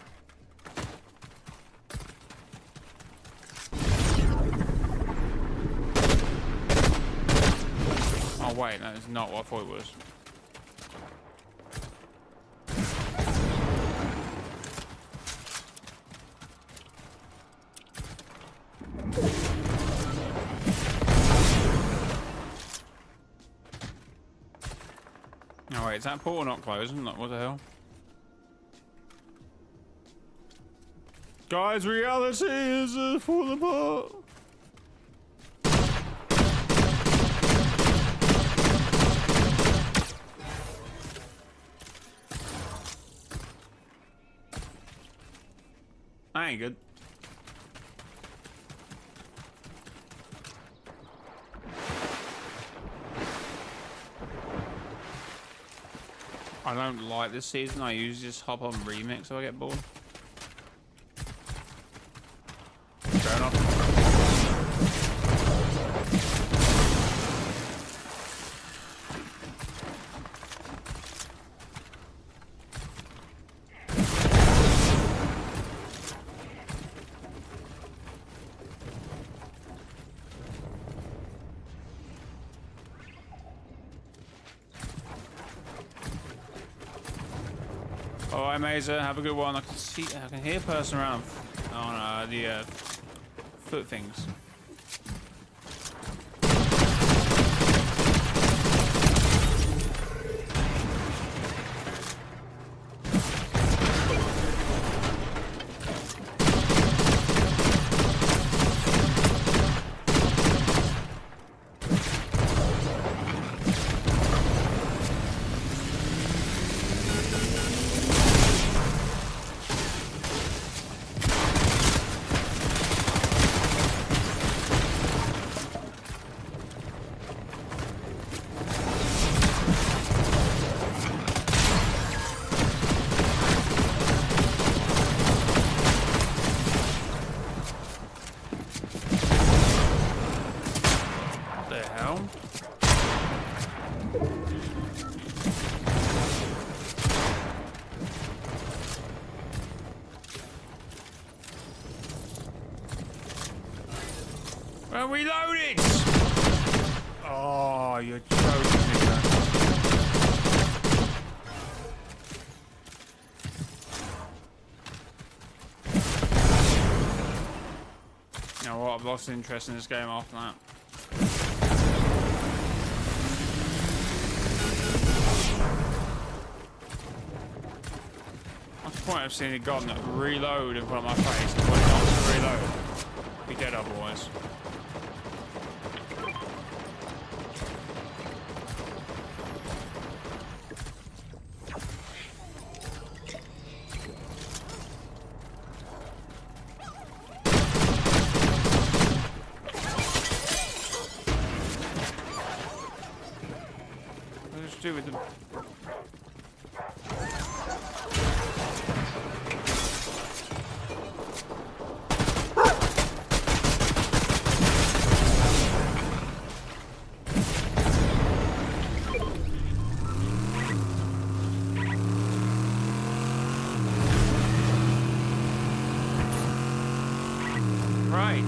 Oh wait, that is not what I thought it was. Oh wait, is that portal not closing? Like, what the hell? Guys, reality is falling apart. That ain't good. I don't like this season. I usually just hop on remix if I get bored. Fair enough. Alright, Mazer, have a good one. I can hear a person around on the foot things. Well, reload it! Oh, you're joking me, man. You know what? I've lost interest in this game after that. What's the point of seeing a gun that reload in front of my face and when it not to reload? Be dead otherwise. What does it do with them? Right.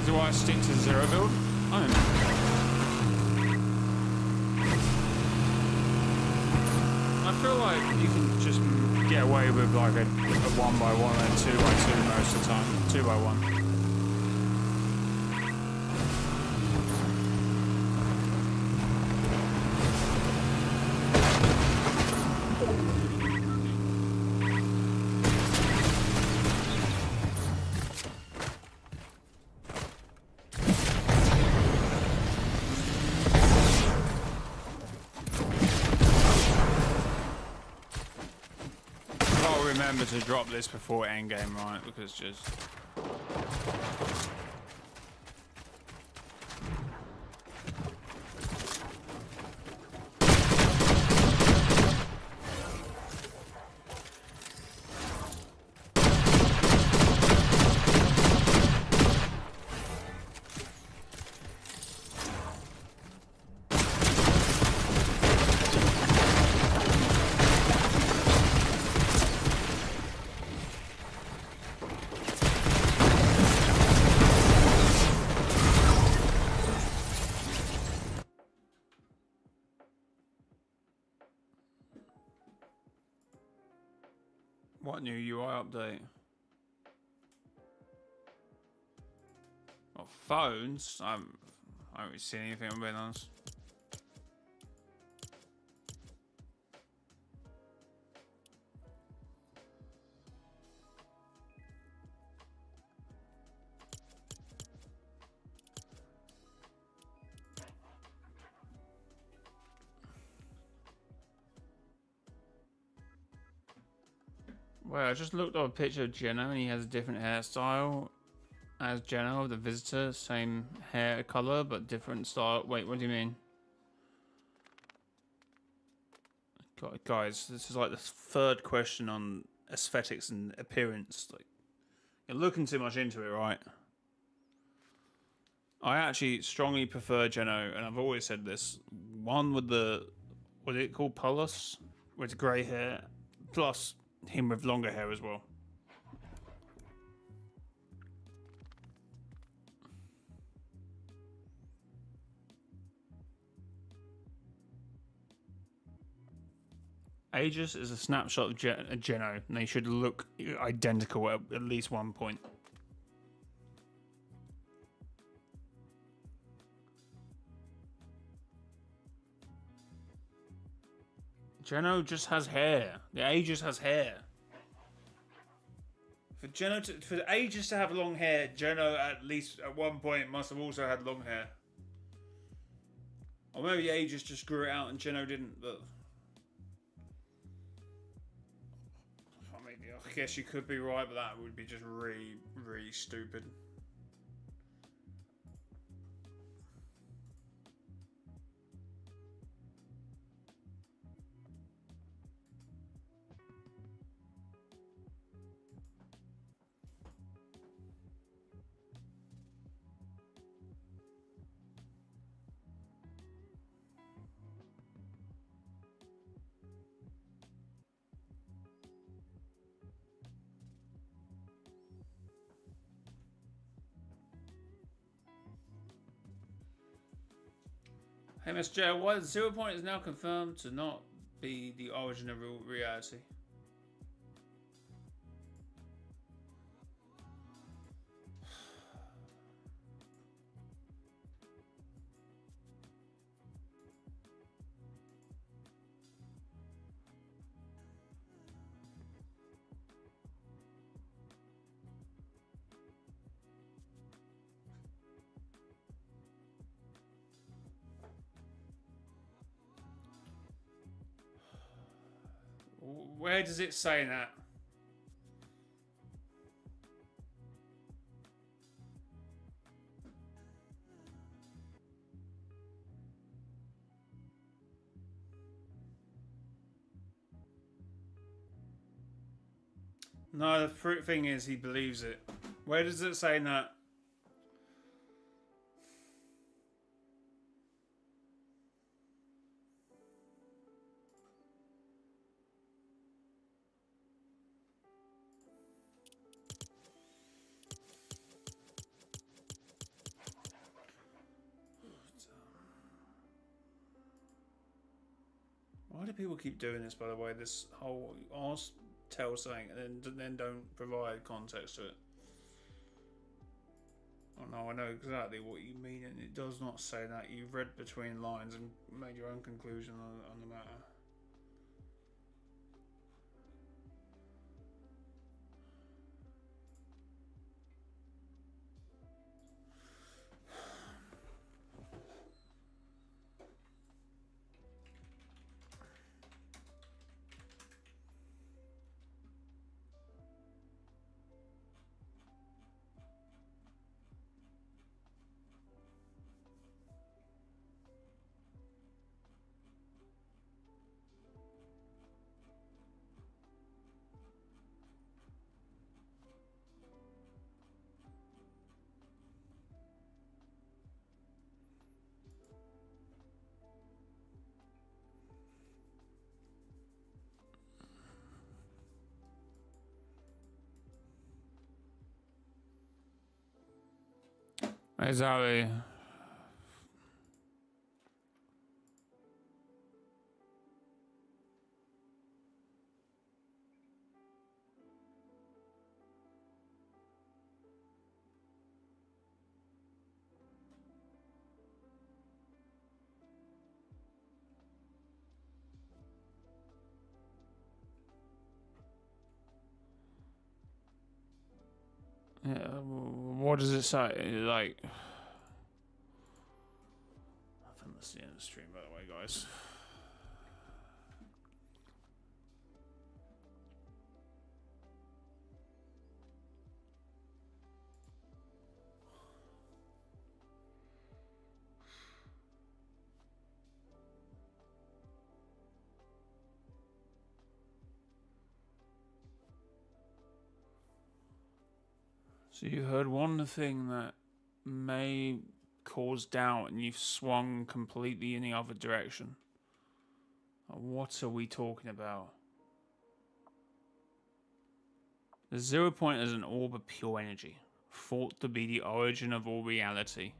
Is it why I stick to zero build? I don't know. I feel like you can just get away with like a 1x1 and 2x2 most of the time. 2x1. Remember to drop this before endgame, right? Because just what new UI update? Oh, phones? I haven't really seen anything, I'm being honest. Well, I just looked up a picture of Geno and he has a different hairstyle as Geno, the visitor. Same hair color, but different style. Wait, what do you mean? God, guys, this is like the third question on aesthetics and appearance. Like, you're looking too much into it, right? I actually strongly prefer Geno, and I've always said this. One with the, what is it called, Polus? With grey hair, plus him with longer hair as well. Aegis is a snapshot of Geno, and they should look identical at least one point. Geno just has hair. The Aegis has hair. For Aegis to have long hair, Geno at least at one point must have also had long hair. Or maybe Aegis just grew it out and Geno didn't, but I guess you could be right, but that would be just really, really stupid. Hey, Mr. Why the 0 point is now confirmed to not be the origin of reality. Where does it say that? No, the thing is, he believes it. Where does it say that? Why do people keep doing this, by the way? This whole tell something and then don't provide context to it. Oh no, I know exactly what you mean, and it does not say that. You've read between lines and made your own conclusion on the matter. Exactly. Yeah, what does it say? Like, I think that's the end of the stream, by the way, guys. So you heard one thing that may cause doubt, and you've swung completely in the other direction. What are we talking about? The 0 point is an orb of pure energy, thought to be the origin of all reality.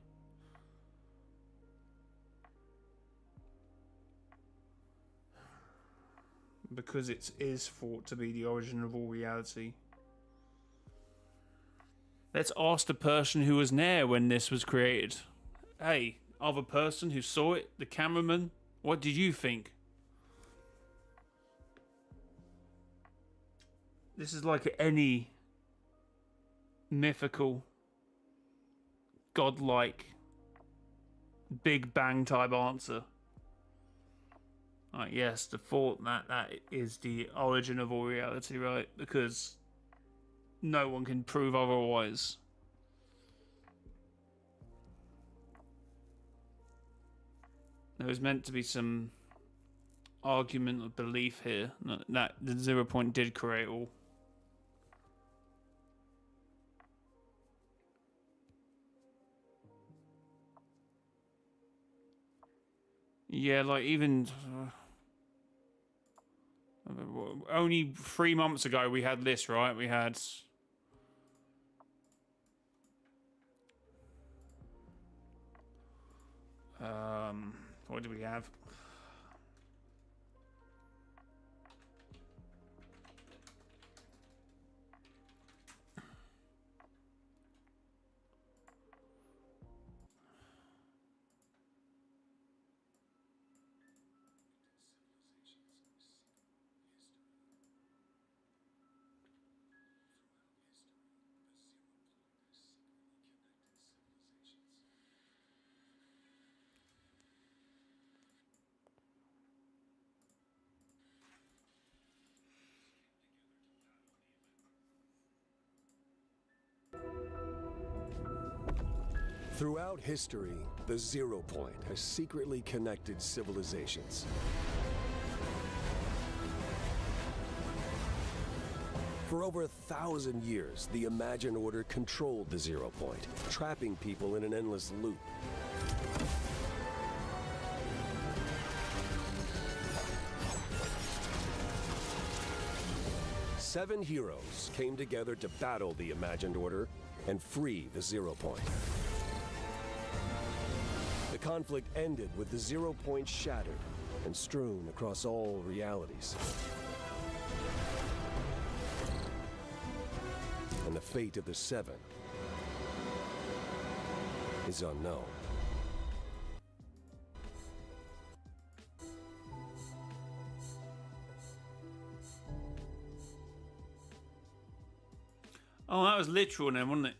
Because it is thought to be the origin of all reality. Let's ask the person who was there when this was created. Hey, other person who saw it, the cameraman, what did you think? This is like any mythical, godlike, Big Bang type answer. Like, yes, the thought that is the origin of all reality, right? Because no one can prove otherwise. There was meant to be some argument of belief here that the 0 point did create all. Yeah, like even only 3 months ago we had this, right? We had What do we have? Throughout history, the 0 Point has secretly connected civilizations. For over 1,000 years, the Imagined Order controlled the 0 Point, trapping people in an endless loop. Seven heroes came together to battle the Imagined Order and free the 0 Point. The conflict ended with the 0 Point shattered and strewn across all realities. And the fate of the Seven is unknown. Oh, that was literal then, wasn't it?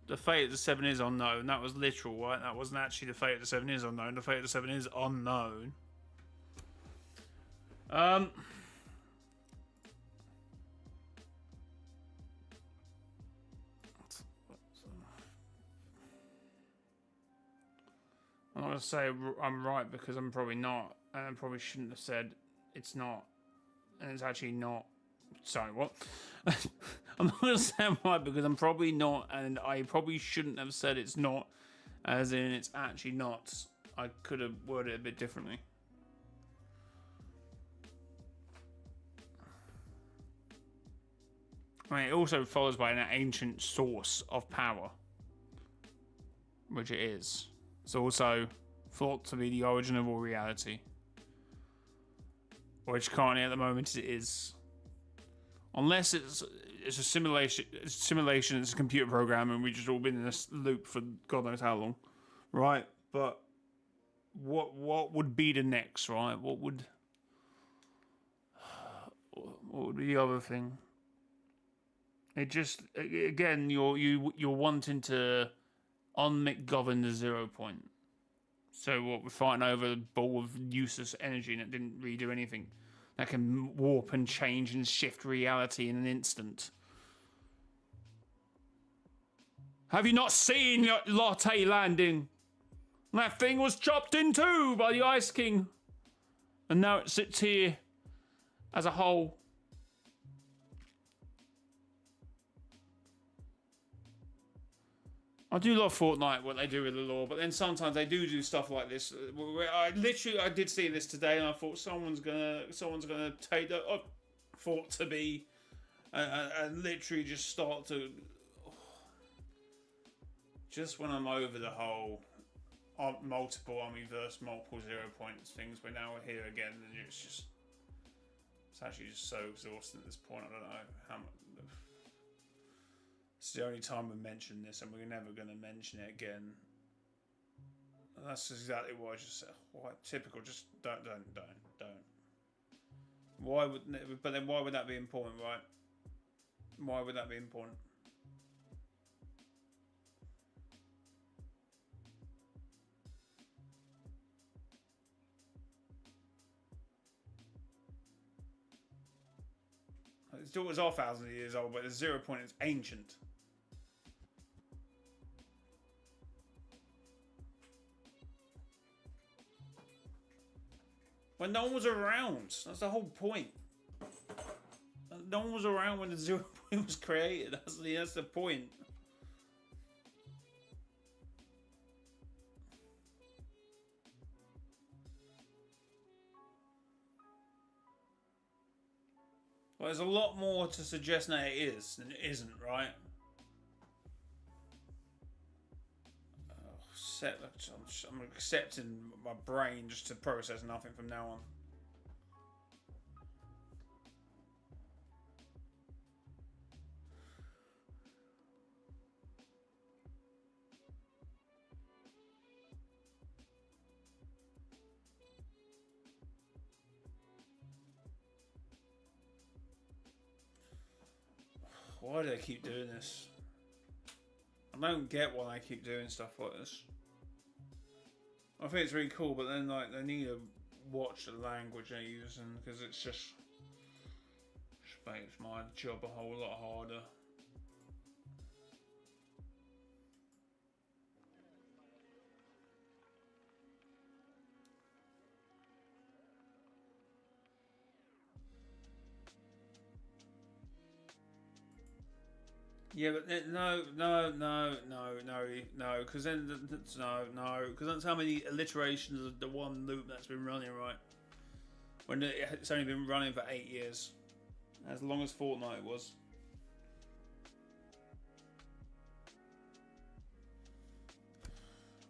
The fate of the Seven is unknown. That was literal, right? That wasn't actually the fate of the Seven is unknown. The fate of the Seven is unknown. I'm not going to say I'm right because I'm probably not. And I probably shouldn't have said it's not. And it's actually not. Sorry, what? I'm not going to say I'm right because I'm probably not. And I probably shouldn't have said it's not. As in, it's actually not. I could have worded it a bit differently. I mean, it also follows by an ancient source of power. Which it is. It's also thought to be the origin of all reality. Which currently at the moment it is. Unless it's a simulation, it's a computer program and we've just all been in this loop for God knows how long. Right? But what would be the next, right? What would be the other thing? It just, again, you're wanting to unmcgovern the 0 Point. So what, we're fighting over a ball of useless energy and it didn't really do anything. That can warp and change and shift reality in an instant. Have you not seen your latte landing? That thing was chopped in two by the Ice King. And now it sits here as a whole. I do love Fortnite, what they do with the lore, but then sometimes they do stuff like this. I did see this today, and I thought someone's gonna take that thought to be, and literally just start to. Just when I'm over the whole multiple Omniverse, multiple 0 Points things, we're now here again, and it's actually just so exhausting at this point. I don't know how much. It's the only time we mention this, and we're never going to mention it again. And that's exactly what I just said. Why, typical, just don't. Why would? But then why would that be important, right? Why would that be important? Its daughters are thousands of years old, but the 0 Point is ancient. When no one was around. That's the whole point. No one was around when the 0 Point was created. That's the point. Well, there's a lot more to suggest that it is than it isn't, right? Oh, I'm accepting my brain just to process nothing from now on. Why do they keep doing this? I don't get why they keep doing stuff like this. I think it's really cool, but then like they need to watch the language they're using, because it's just makes my job a whole lot harder. Yeah, but no, because then because that's how many alliterations of the one loop that's been running, right? When it's only been running for 8 years, as long as Fortnite was.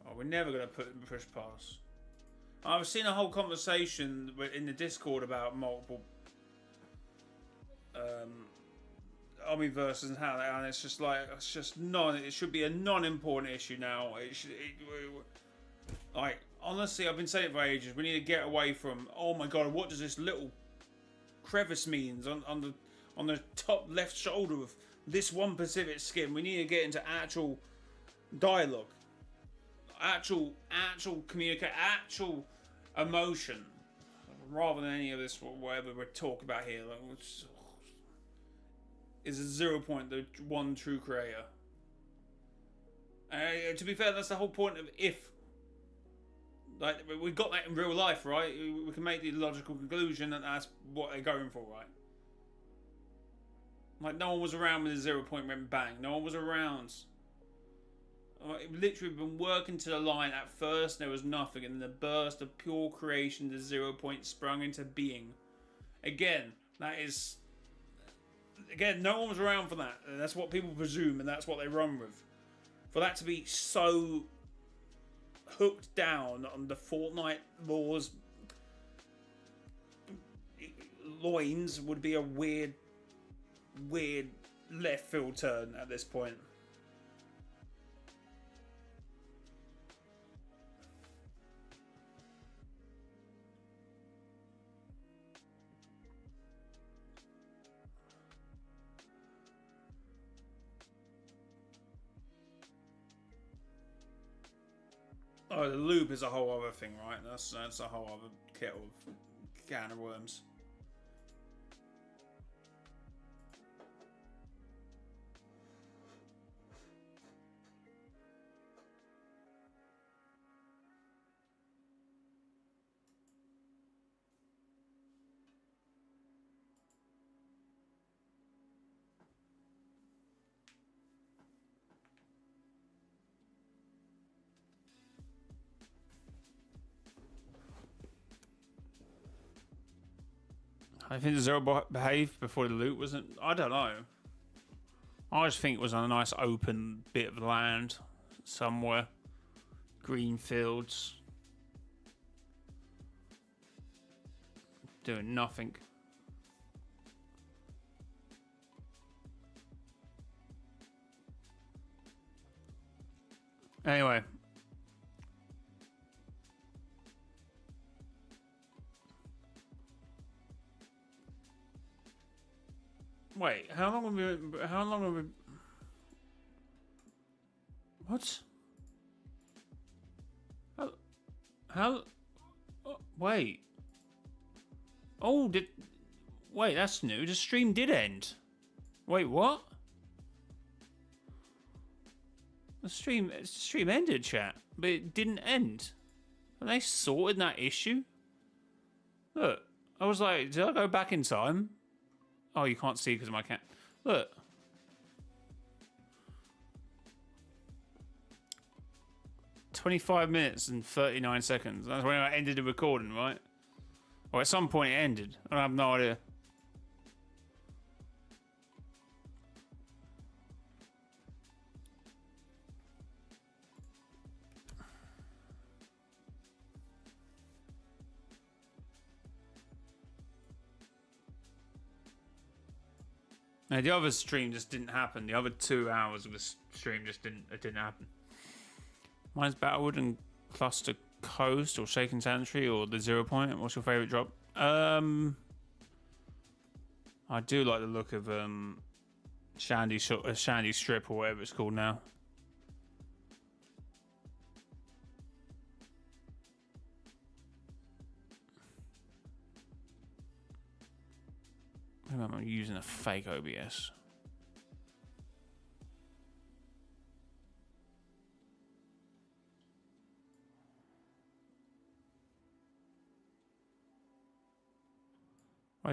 Oh, we're never gonna push past. I've seen a whole conversation in the Discord about multiple Omniverses and how that, and it's just like it should be a non-important issue now. Like honestly, I've been saying it for ages. We need to get away from, oh my god, what does this little crevice means on the top left shoulder of this one Pacific skin. We need to get into actual dialogue, actual communicate, actual emotion, rather than any of this whatever we're talking about here. Like, is a 0 point the one true creator? To be fair, that's the whole point of if. Like, we got that in real life, right? We can make the logical conclusion that that's what they're going for, right? Like, no one was around when the 0 point went bang. No one was around. Like, literally been working to the line. At first, there was nothing, and then the burst of pure creation, the 0 point sprung into being. Again, that is. Again, no one was around for that. That's what people presume, and that's what they run with. For that to be so hooked down on the Fortnite laws, loins would be a weird left field turn at this point. Oh, the loop is a whole other thing, right? That's a whole other can of worms. I think the zero behaved before the loot wasn't. I don't know. I just think it was on a nice open bit of land somewhere. Green fields. Doing nothing. Anyway. Wait, how long have we... What? How... Wait. Oh, wait, that's new. The stream did end. Wait, what? The stream ended, chat. But it didn't end. Have they sorted that issue? Look, I was like, did I go back in time? Oh, you can't see because of my cat. Look. $25 and 39 seconds. That's when I ended the recording, right? Or at some point it ended. I have no idea. Now, the other stream just didn't happen. The other 2 hours of the stream just didn't happen. Mine's Battlewood and Cluster Coast or Shaken Sanctuary or the 0 Point. What's your favourite drop? I do like the look of Shandy Strip or whatever it's called now. I'm using a fake OBS. Why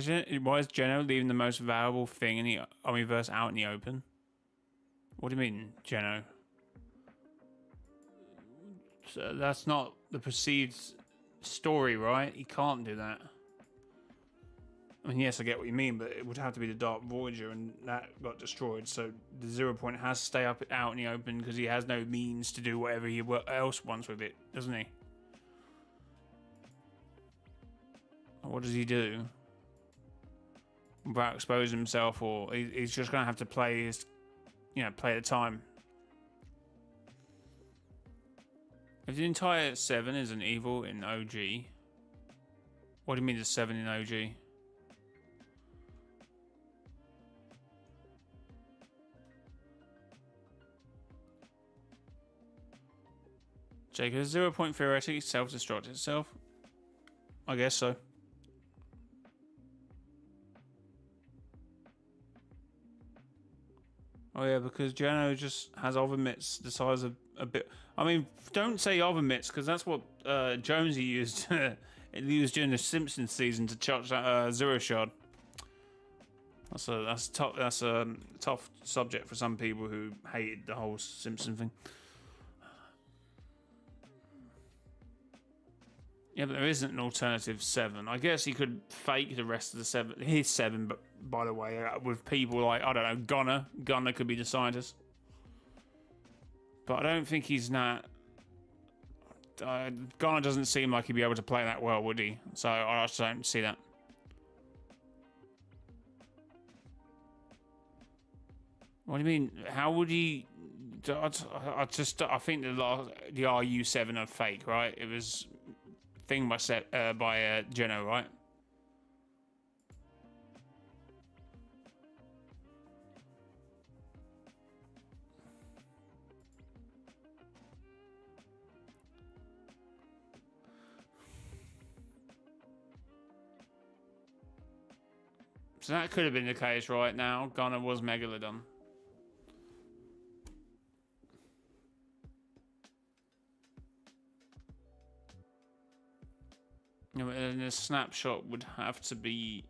is Geno leaving the most valuable thing in the Omniverse out in the open? What do you mean, Geno? So that's not the perceived story, right? He can't do that. I mean, yes, I get what you mean, but it would have to be the Dark Voyager, and that got destroyed. So the 0 Point has to stay up out in the open because he has no means to do whatever he else wants with it, doesn't he? What does he do? Without exposing himself, or he's just going to have to play his, play the time. If the entire 7 is an evil in OG, what do you mean the 7 in OG? Jacob, is 0 Point theoretically self-destruct itself? I guess so. Oh yeah, because Geno just has other mitts the size of a bit. I mean, don't say other mitts because that's what Jonesy used. He used during the Simpsons season to chuck that Zero Shard. That's tough. That's a tough subject for some people who hated the whole Simpson thing. Yeah, but there isn't an alternative 7. I guess he could fake the rest of the 7, his 7, but by the way, with people like, I don't know, Gunner. Gunner could be the scientist. But I don't think he's not... Gunner doesn't seem like he'd be able to play that well, would he? So I just don't see that. What do you mean? How would he... I think the RU7 are fake, right? It was... thing by Geno, right? So that could have been the case right now. Gunner was Megalodon. And a snapshot would have to be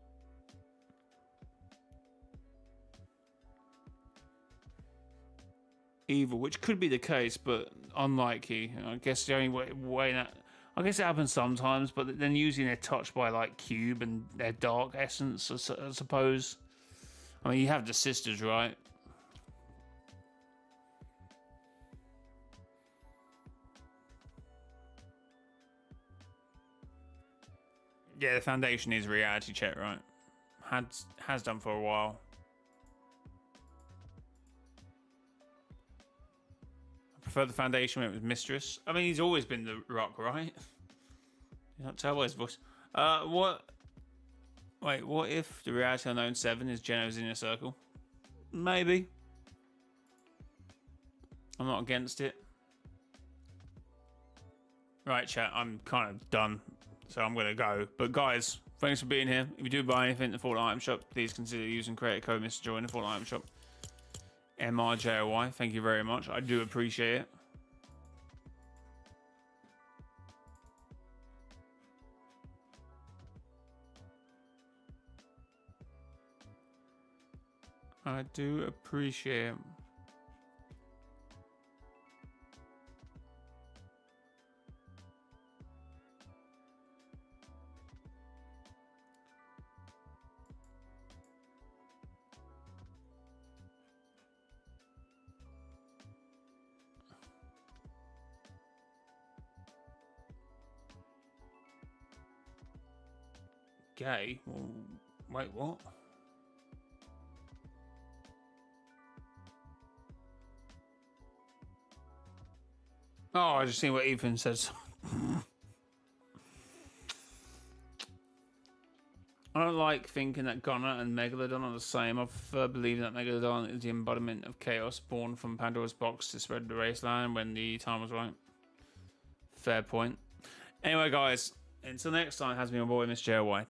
evil, which could be the case, but unlikely. I guess the only way that I guess it happens sometimes, but then usually they're touched by like Cube and their dark essence, I suppose. I mean, you have the sisters, right? Yeah, the Foundation is reality check, right? Has done for a while. I prefer the Foundation when it was Mistress. I mean, he's always been the Rock, right? You can't tell by his voice. What? Wait, what if the Reality Unknown 7 is Geno's Inner Circle? Maybe. I'm not against it. Right, chat, I'm kind of done. So I'm going to go. But guys, thanks for being here. If you do buy anything in the Fortnite item shop, please consider using creator code Mr. Joy in the Fortnite item shop. mrjayowhy. Thank you very much. I do appreciate it. I do appreciate it. Gay? Wait, what? Oh, I just seen what Ethan says. I don't like thinking that Gunner and Megalodon are the same. I prefer believing that Megalodon is the embodiment of chaos born from Pandora's box to spread the wasteland when the time was right. Fair point. Anyway, guys, until next time, it has been my boy, mrjayowhy.